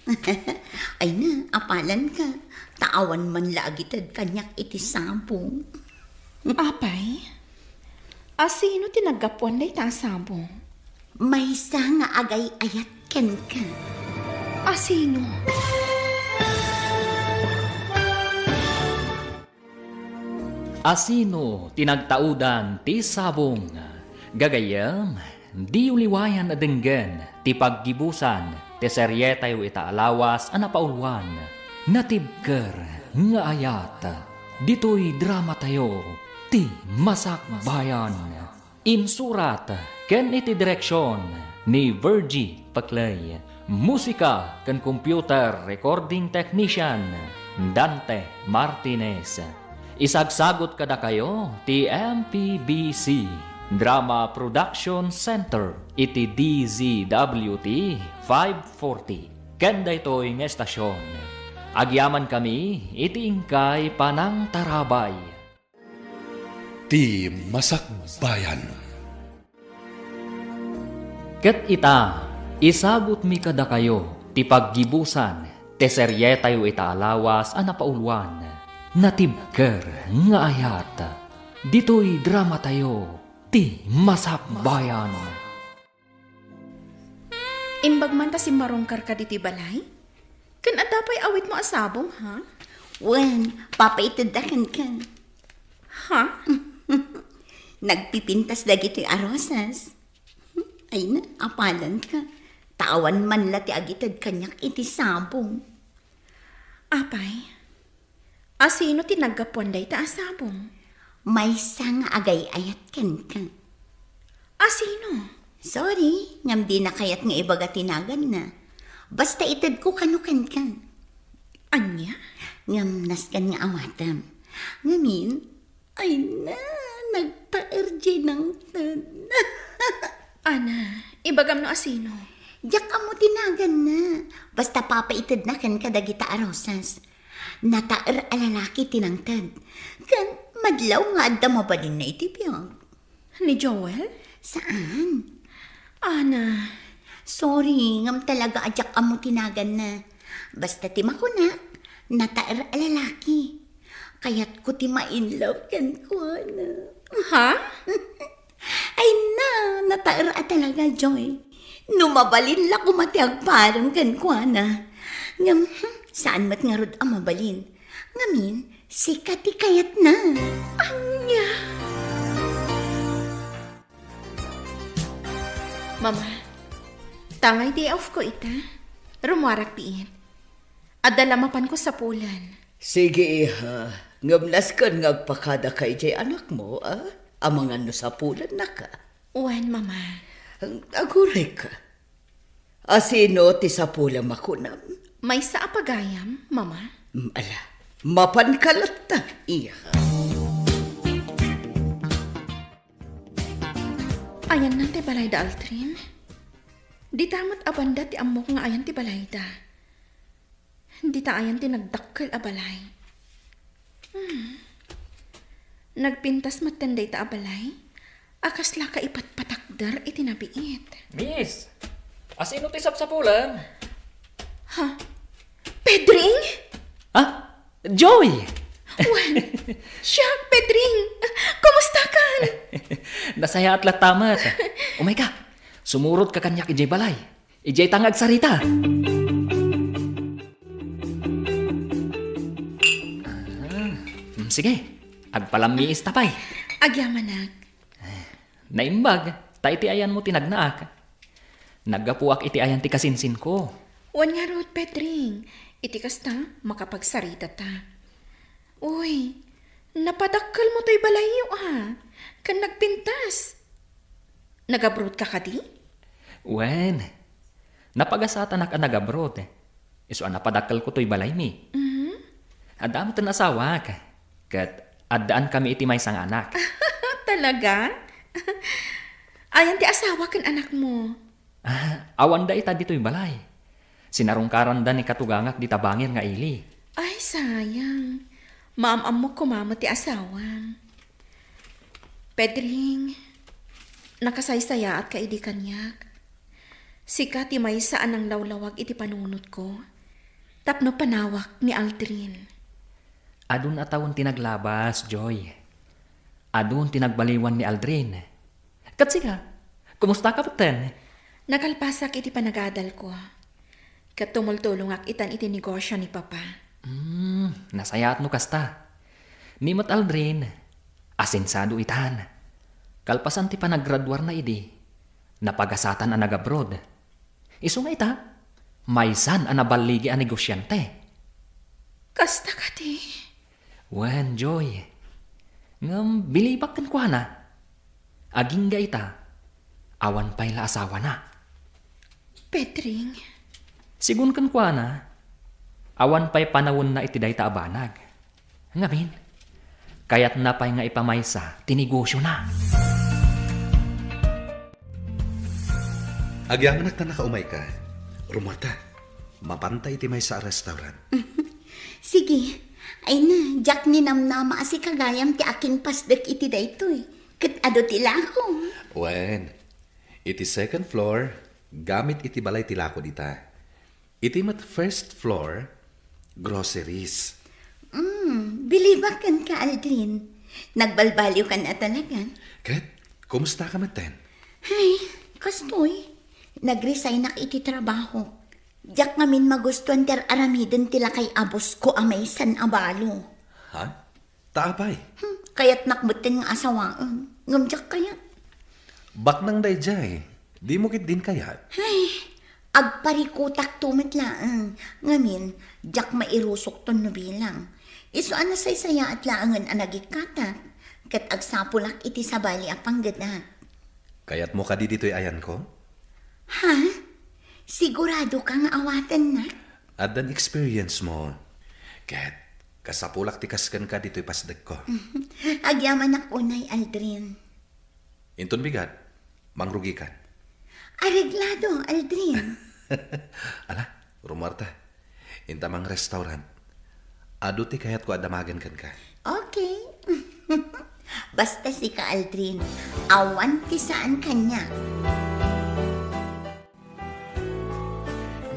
Ay na, apalan ka. Taawan man lagitad kanyak iti sabong. Apay? Asino tinagapuan day ta sabong? May isa nga agay ayat ken ka. Asino? Asino tinagtaudan ti sabong. Gagayam, di uliwayan adenggen ti paggibusan ti seryetayo itaalawas a napaulwan. Natibker nga ayat. Dito'y drama tayo ti Masakbayan. Insurat ken iti direksyon ni Virgie Paclay. Musika ken computer recording technician Dante Martinez. Isagsagot kada kayo ti MPBC Drama Production Center iti DZWT 540 ken daytoy nga estasyon. Agyaman kami iti ingkay panang tarabay. Ti Masakbayan. Ket ita, isagot mi kada kayo ti paggibusan ti seryetayo itaalawas a napaulwan. Natibker nga ayat. Dito'y drama tayo ti masakbayan. Imbag man ta si marungkar ka diti balay? Kan adapay awit mo asabong, ha? Wen, papaitadakan ka. Ha? Nagpipintas dagiti arosas. Ay na, apalan ka. Tawan man la ti agitad kanyak iti sabong. Apay, asino ti naggapuanday ta asabong? May sang agay ayat kan ka. Asino? Sorry, ngam di na kayat nga ibaga tinagan na. Basta itad ko kanukan ka. Anya? Ngam naskan nga awatam. Ngamin, ay na, nagpa-RJ ng tad. Ana, ibagam no asino? Yak amo tinagan na. Basta papaitad na kan kadagita arosas. Nataer alalaki tinangtad. Kan madlaw nga adda mo ba din na itipyog? Ni Joel? Saan? Ana, Sorry, ngam talaga adyak amo tinagan na. Basta ti makunak, nataer alalaki. Kaya't ko ti ma-inlove kan ko na. ha? Ay na, nataer talaga, Joy. Numabalin la kumatiag parang kan ko na. Ngam, saan mat nga rod ang mabalin? Ngamin, sikat ti kayat na. Anya? Mama, tangay day off ko ita. Rumuarak piit. Adalamapan ko sa pulan. Sige, iha. Ngamnas kan ngagpakada kay jay anak mo, ah? Amangan no sa pulan na ka. Uwan, mama. Aguray ka. Asino ti sa pulan makunam? May sa apagayam, mama. Ala, mapankalat na, iha. Ayan na ti balay da, Altrin. Di tamat abanda ti amok nga ayan ti balay da. Di ta ayan ti nagdakkel a balay. Nagpintas matanday ta a balay. Akas la ka ipatpatakdar iti nabiit. Miss, asino ti sapsapulan? Ha? Pedring? Ha? Joy! Wan! Siya, Pedring! Kumusta kan? Nasaya at latamat. Oh my God, sumurot ka kanyak ijay balay. Ijay tangag sarita. Sige, agpalamiis tapay. Agyamanag. Naimbag, ta iti ayan mo tinagnaak. Naggapuak iti ayan ti kasinsin ko. Wan nga rod, Pedring. Iti kasta, makapagsarita ta. Uy, napadakkel mo to'y balayo kan nagpintas. Nagabrod ka kadi? Wen, napagasatan ak nagabrod. Iso napadakkel ko to'y balay mi. Adam tan asawa ka. Kat addaan kami iti may sang anak. Talaga? Ayan ti asawa kan anak mo. Awan da ita dito'y balay. Sinarungkaran da ni katugangak di tabangir nga ili. Ay, sayang. Maam mo kumama ti asawa. Pedring, nakasaysaya at kaidi kanyak. Sika ti may saan ang lawlawag iti panunot ko. Tapno panawak ni Aldrin. Adun atawon tinaglabas, Joy. Adun tinagbaliwan ni Aldrin. Katsika, kumusta ka paten? Nakalpasak iti panagadal ko. Katumultulong ak itan iti negosyo ni Papa. Nasayat no kasta. Nimot Aldrin, asinsado itan. Kalpasan ti panaggraduar na idi. Napagasatan ang nag-abroad. Iso nga ita, maysan ang nabaligi ang negosyante. Kasta ka ti. Wen, Joy. Ngam, bilibak kan kwa na. Aging ga ita, awan pa'y la asawa na. Pedring, Sigun kan kwa na, awan pa'y panawon na iti dayta abanag. Ngamin, kayat na pa'y nga ipamaysa, tinegosyo na. Agyaman na nakaumay ka. Rumata, mapantay ti may sa restaurant. Sige, ay na, jak ni namnama asi kagayam ti akin pasdek iti dayto eh. Kat ado tilako. Wen, iti second floor, gamit iti balay tilako dita. Iti mat first floor, groceries. Bilibakan ka, Aldrin. Nagbalbaliw ka na talaga. Kat, Kumusta ka maten? Ay, kastoy. Nag-resign na iti trabaho. Diyak ngamin magustuhan ter aramiden tila kay abos ko amay san abalo. Ha? Taapay. Kaya't nakbutin nga asawaan. Ngamjak kaya. Bak nang dayjay. Di mo kit din kayat. Ay, agparikutak tumitlaang. Ngamin, diyak mairusok ton no bilang. Iso ana say-saya at laangan anagikatak. Kat agsapulak iti sabali apang gadat. Kayat mo ka di dito'y ayan ko? Ha? Sigurado kang awatan na? At dan experience mo. Kat, kasapulak tikaskan ka dito'y pasdag ko. Agyaman ako na'y Aldrin. Inton bigat, mangrugi ka. Areglado, Aldrin. Ala, rumarta. Intamang restaurant. Ado ti kayat ko adamagan kan ka. Okay. Basta si ka Aldrin, awan ti saan kanya.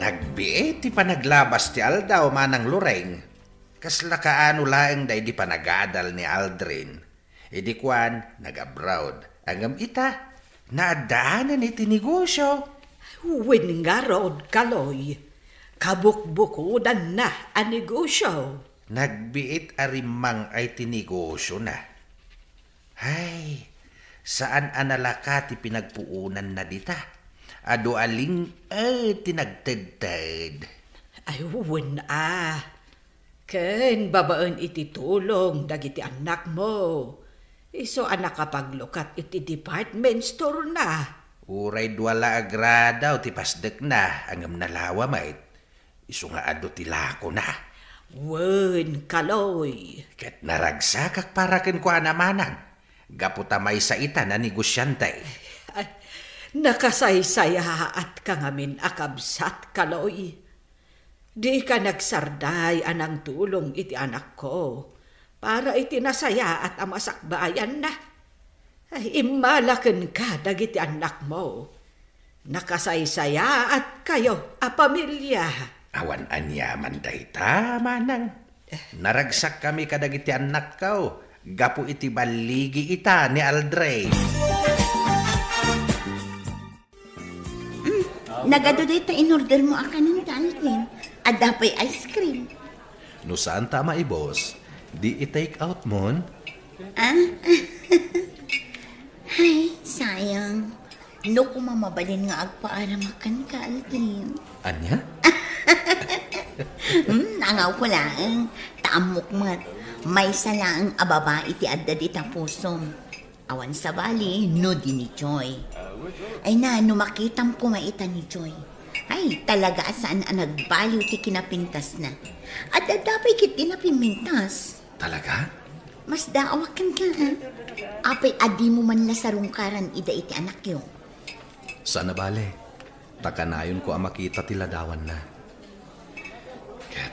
Nagbiit ti panaglabas ti Aldaw manang lureng. Kasla kaano laeng day di panagadal ni Aldrin. Idi kwan, nag-abroad. Angam ita, naadaanan iti negosyo. Win nga rod, Kaloy. Kabukbukudan na ang negosyo. Nagbiit arimang ay tinegosyo na. Hay, saan analaka ti pinagpuunan na dita? Ado aling tinagtedted. Ay, win Ken, babaan iti tulong dagiti anak mo. Iso anak kapaglukat iti department store na. Uray dwala agradaw ti pasdek na angam nalawa mait. Iso nga ado ti lako na. Wen, Kaloy. Ket naragsakak paraken ko anamanan. Gaputamay sa ita na negosyante. Ay, nakasaysaya at kangamin akabsat, Kaloy. Di ka nagsarday anang tulong iti anak ko. Para iti nasaya at amasakbayan na. Ay, imalaken ka dagiti anak mo. Nakasaysaya at kayo a pamilya. Awan anyaman dayta manang. Naragsak kami kadagiti anak ko. Gapu iti baligi ita ni Aldray. Nagado dito in-order mo akan ng Aldrin. At dapay ice cream. No saan tama boss? Di i-take out mon? Ay, sayang. No kumamabalin nga agpaaramakan ka, Aldrin. Anya? Nangaw ko lang. Taamok mat. May salaang ababa iti adda di tapusom. Awan sa bali, no di ni Joy. Ay na, no makitam ko maita ni Joy. Ay, talaga saan ang nagbaliw ti kinapintas na. At adapay kit kinapimintas. Talaga? Mas daawakan ka, ha? Apay adi mo man lasarungkaran ida iti anak yo. Sana bale. Takanayon ko ang makita tiladawan na. Ket,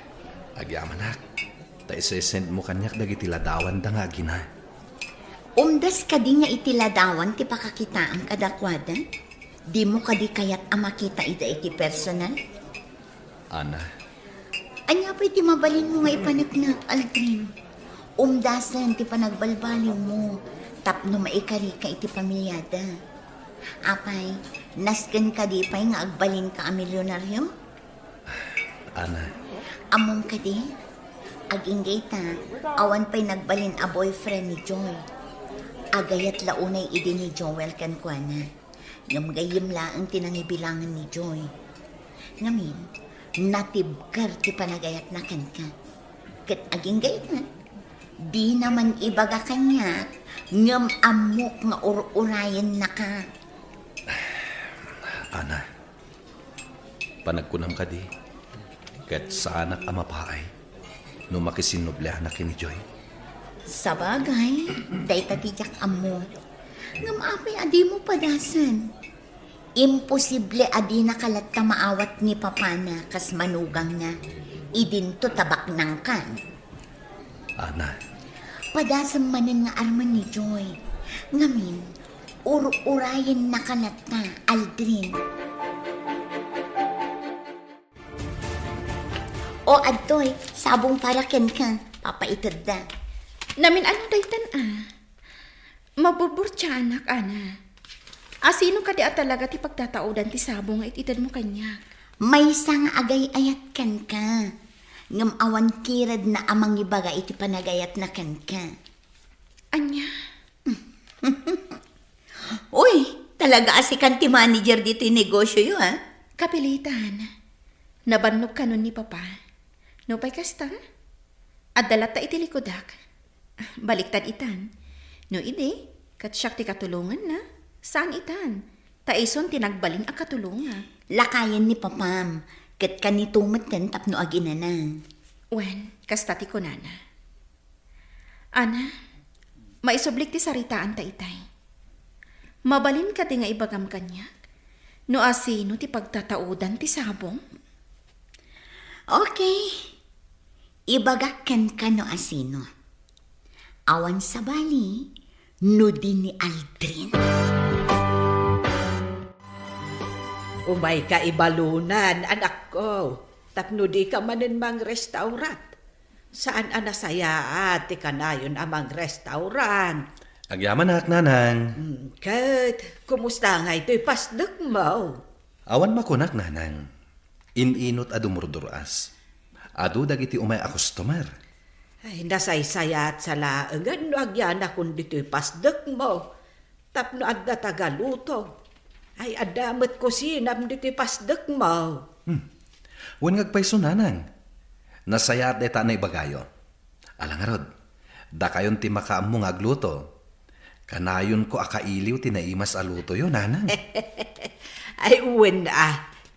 agyamanak. Ta isesend mo kanyak dagiti ladawan da nga gina. Umdas ka di nga itiladawan ti pakakita ang kadakwada? Di mo ka di kayat ang makita ida iti personal? Ana, Anya pa iti mabalin mo nga ipanagnak, Aldrin. Umdasan ti panagbalbaliw mo. Tapno maikari ka iti pamilyada. Apay, nasken ka di pa'y nga agbalin ka a milyonaryo? Ana, Among ka di? Aginggay ta, awan pa'y nagbalin a boyfriend ni Joy. Agayat launay idi ni Joel kankwana. Ngamgayim laang tinangibilangan ni Joy. Ngamin, natibkar ti panagayat na kanka. Kat aginggay ta, di naman ibaga kanya, ngam amok nga urayan na ka. Ana, panagkunam ka di. Ket sa anak amapaay. No makisinublehan na kini Joy. Sa bagay, day tatijak amo. Ngam apay adi mo padasan. Imposible adi nakalat ka maawat ni papana kas manugang na. Idinto tabak nang kan. Ana, Padasan manin nga arman ni Joy. Ngamin, urayin nakalat na, Aldrin. O adtoy, sabong para ken ka, papaitad da. Namin ano daytan Mabuburtya anak, ana. Asino ka di at talaga ti pagtataudan ti sabo nga itidad mo kanyak. May sang agay ayat kan ka. Ngam awan kirad na amang ibaga iti panagayat na kan ka. Anya, Uy, talaga asikan ti manager dito yung negosyo yun, ha? kapilitan. Nabannog ka nun ni Papa. No pa'y kasta? At dalat ta iti likodak. Baliktad itan. No ide, katsyak ti katulungan na. Saan itan? Taison tinagbalin ang katulungan. Lakayan ni Papam. Kat kanitumat kan tapno agina na. Wen, kasta ti kunana. Ana, maisublik ti saritaan ta itay. Mabalin ka ti nga ibagam kanyak. No asino ti pagtataudan ti sabong? Okay. Ibagakan ka no asino. Awan sa bali, no din ni Aldrin. Umay ka ibalunan, anak ko. Tapno di ka manin mang restaurant. Saan anasaya at ikanayon amang restaurant? Agyaman nak, nanang. Kat, kumusta nga ito'y pasdak mo? Awan makunak, nanang. Ininot adu murduras. Adu dagiti umay a customer. Ay, nasaysayat sa laangan no agyan akong dito'y pasdak mo. Tapno adda tagaluto. Ay, adamat ko sinam dito'y pasdak mo. Wen ngagpayso, nanang. Nasayat deta na ibagayo. Alangarod, da kayon ti makaam mo ngagluto. Kanayon ko akailiw tinaimas aluto yo, nanang. Ay, uwen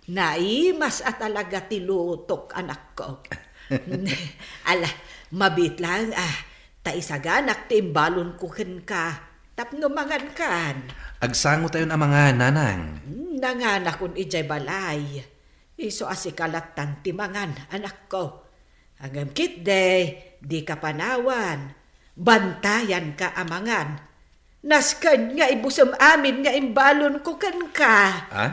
naimas at talaga tilutok, anak ko. Ala, mabit lang, taisaganak timbalon ko ka. Tapno mangan kan. Agsango tayo na mga nanang. Nanganak kun ijay balay. Iso asikalatan timangan, anak ko. Hanggang kit di ka panawan. Bantayan ka amangan. Naskan nga ibusam amin nga imbalon ko kan ka. Ha?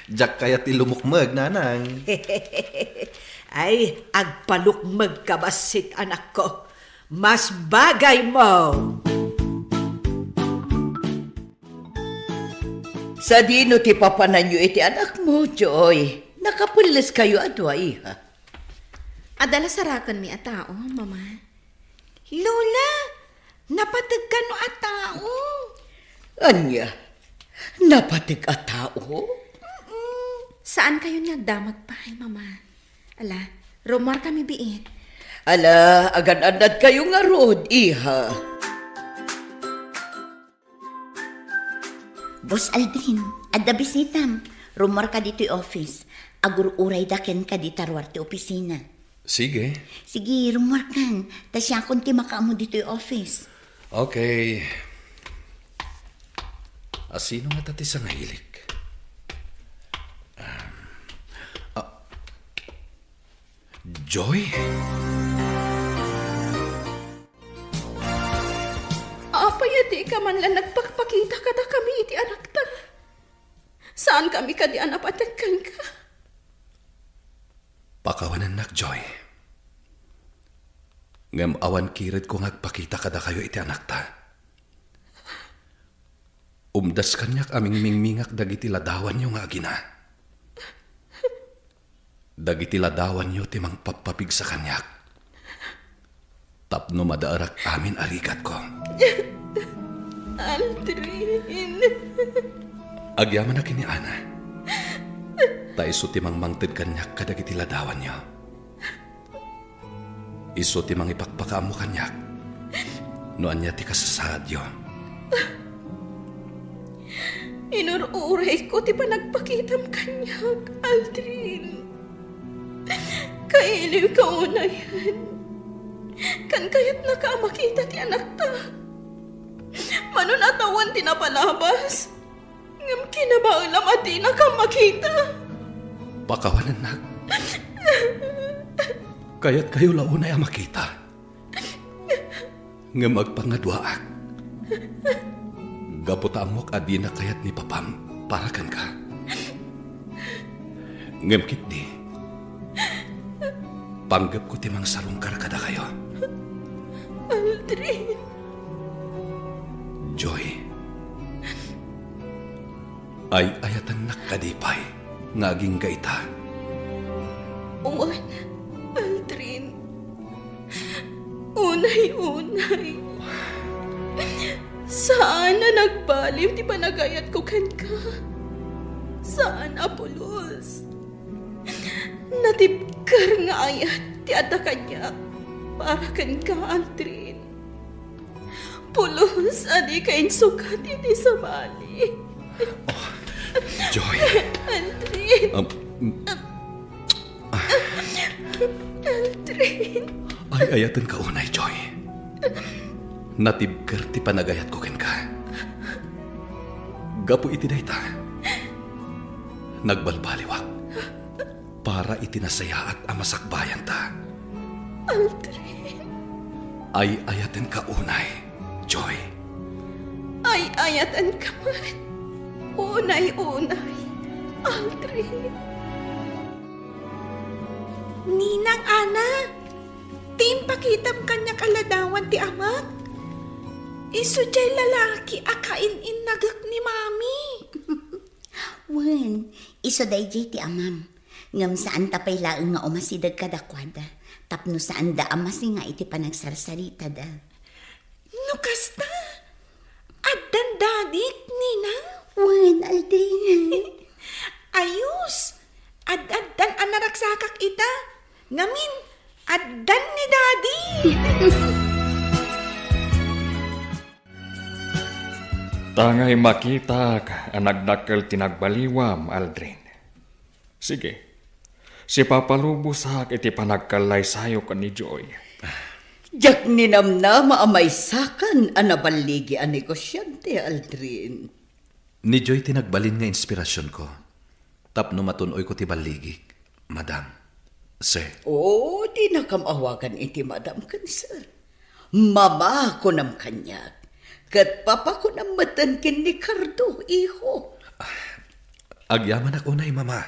Diyak kaya ti lumukmag, nanang. Ay, agpalukmag ka basit, anak ko. Mas bagay mo. Sa dino ti papananyo iti anak mo, Joy. Nakapulis kayo adwa, iha. Adala sarakan mi a tao, mama. Lola, napatag ka no at tao. Anya, napatik a tao? Saan kayo nagdamag pa, mama? Ala, rumar kami biin. Ala, agad-agad kayo nga rod, iha. Boss Aldrin, adda bisitam. Rumor ka dito office. Agur-uray daken ka di tarwar ti opisina. Sige. Sige, rumor kan. Tasya kung ti makaamo dito office. Okay. Asino nga tati sa ngahilik? Joy? Apay, di ka man lang nagpakpakita ka na kami iti anak ta. Saan kami ka di anapatagkan ka? Pakawanan nak, Joy. Ngam awan kirit ko ngagpakita kada kayo iti anak ta. Umdas kanyak aming mingmingak dagiti ladawan nyo nga agina. Dagiti ladawan nyo timang papapig sa kanyak. Tapno madaarak amin arikat ko. Aldrin. Agyaman na kini Ana. Ta iso timang mangted kanyak kadagiti ladawan nyo. Iso timang ipakpakaam mo kanyak. Noan niya ti kasasadyo. Inururay ko ti panagpakitam kanyak, Aldrin. Kailiw ka una yan. Kan kayat nakamakita ti anak ta. Manunatawan ti napalabas. Ngam kinabaulam at di nakamakita. Pakawanan nak. Kaya't kayo launay ang makita. Nga magpangadwaak. Gaputamok adina kayat ni Papam parakan ka. Ngam kitni. Panggap ko timang sarungkar kada kayo. Aldrin. Joy. Ay ayatan nakadipay, ngaging gaita. Uwan, Aldrin. Unay-unay. Saan na nagbaliw ti panagayat ko kan ka? Saan apulos? Natibkar nga ayat ti ada kanya para kan ka, Aldrin. Pulos adi kain sukat iti sa bali. Joy. Aldrin. Aldrin. Ay ayatan ka unay, Joy. Natibker ti panagayat ko ken ka. Gapo iti dayta. Nagbalbaliwak para itinasaya at amasakbayan ta. Aldrin. Ay ayaten ka unay, Joy. Ay ayatan ka man. Unay-unay. Aldrin. Ninang Ana, timpakitam kanya kaladawan ti amak. Isu jay lalaki akain nagak ni mami. Wen, iso dayjay ti amam. Ngam saan tapay laeng nga umasidag kadakwada. Tapno saan da amasi nga iti panagsarsarita da. No kasta, addan dadik, ninang. Wen, Aldrin. Ayos, addan anaragsakak ita. Ngamin, addan ni daddy. Tangay makita ka anagdakkel tinagbaliwam, Aldrin. Sige, si papalubusak iti panagkalay sayo ka ni Joy. Jak ninamna maamay sakan anabaligi a negosyante, Aldrin. Ni Joy tinagbalin nga inspirasyon ko. Tapno matunoy ko ti baligig, Madam. Sir. Oo, di nakamawagan iti madam kan, sir. Mama ko nam kanyak. Kat papa ko nam matankin ni Cardo, iho. Agyaman ako unay, Mama.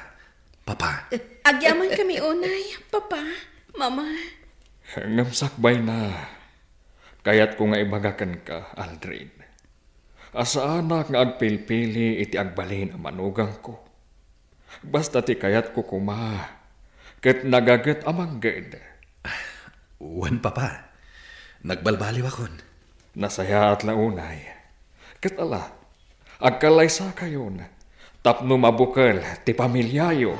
Papa. Agyaman kami unay, papa, mama. Ngamsakbay na. Kaya't ko nga ibagakan ka, Aldrin. Asa anak nga agpilpili iti agbalin ang manugang ko. Basta ti kayat ko kuma. Ket nagaget amang ged. Wan, Papa. Nagbalbaliw akon. Nasaya at launay. Ket ala, agkalay sa kayon. Tapno mabukal ti pamilyayo.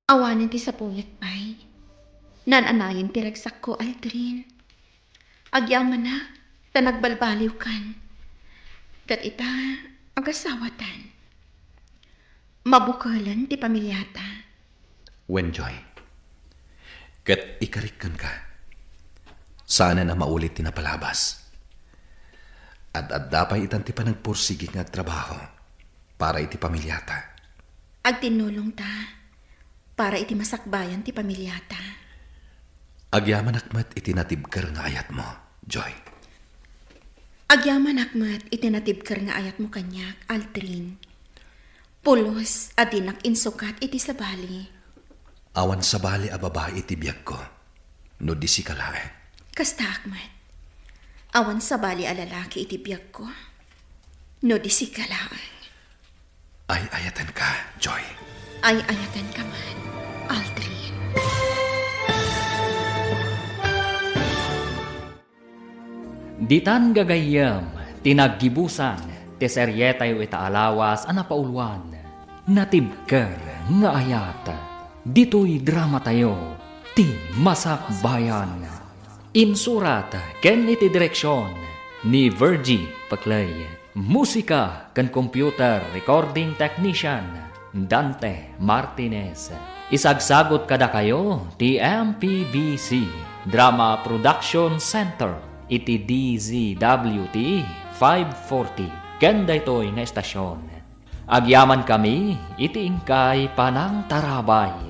Awanan ti sapuyat pay. Nananayin ti ragsak ko, Aldrin. Agyaman na, ta nagbalbaliw kan. Dat ita, agasawatan. Mabukalan ti pamilyata. Wen, Joy. Ket ikarikan ka. Sana na maulit ti napalabas. At dapay itan ti panagpursigi nga trabaho para iti pamilyata. Agtinulong ta, para iti masakbayan ti pamilyata. Agyaman akmat iti natibker nga ayat mo, Joy. Agyaman akmat iti natibker nga ayat mo kanyak, Aldrin. Pulos adinak insukat iti sabali. Awan sa bali a babae iti biyag ko, no di si kalae. Kasta akmat, awan sa bali a lalaki iti biyag ko, no di si kalaan. Ay ayatan ka, Joy. Ay ayatan ka man, Aldrin. Ditan gagayam, tinaggibusan, ti seryetayo itaalawas anapaulwan, natibker nga ayat, dito'y drama tayo, ti masakbayan. Insurat, ken iti direksyon, ni Virgie Paclay. Musika, ken computer recording technician, Dante Martinez. Isagsagot kada kayo, ti MPBC, Drama Production Center, iti DZWT 540, ken daytoy nga estasyon. Agyaman kami, iti ingkay panang tarabay.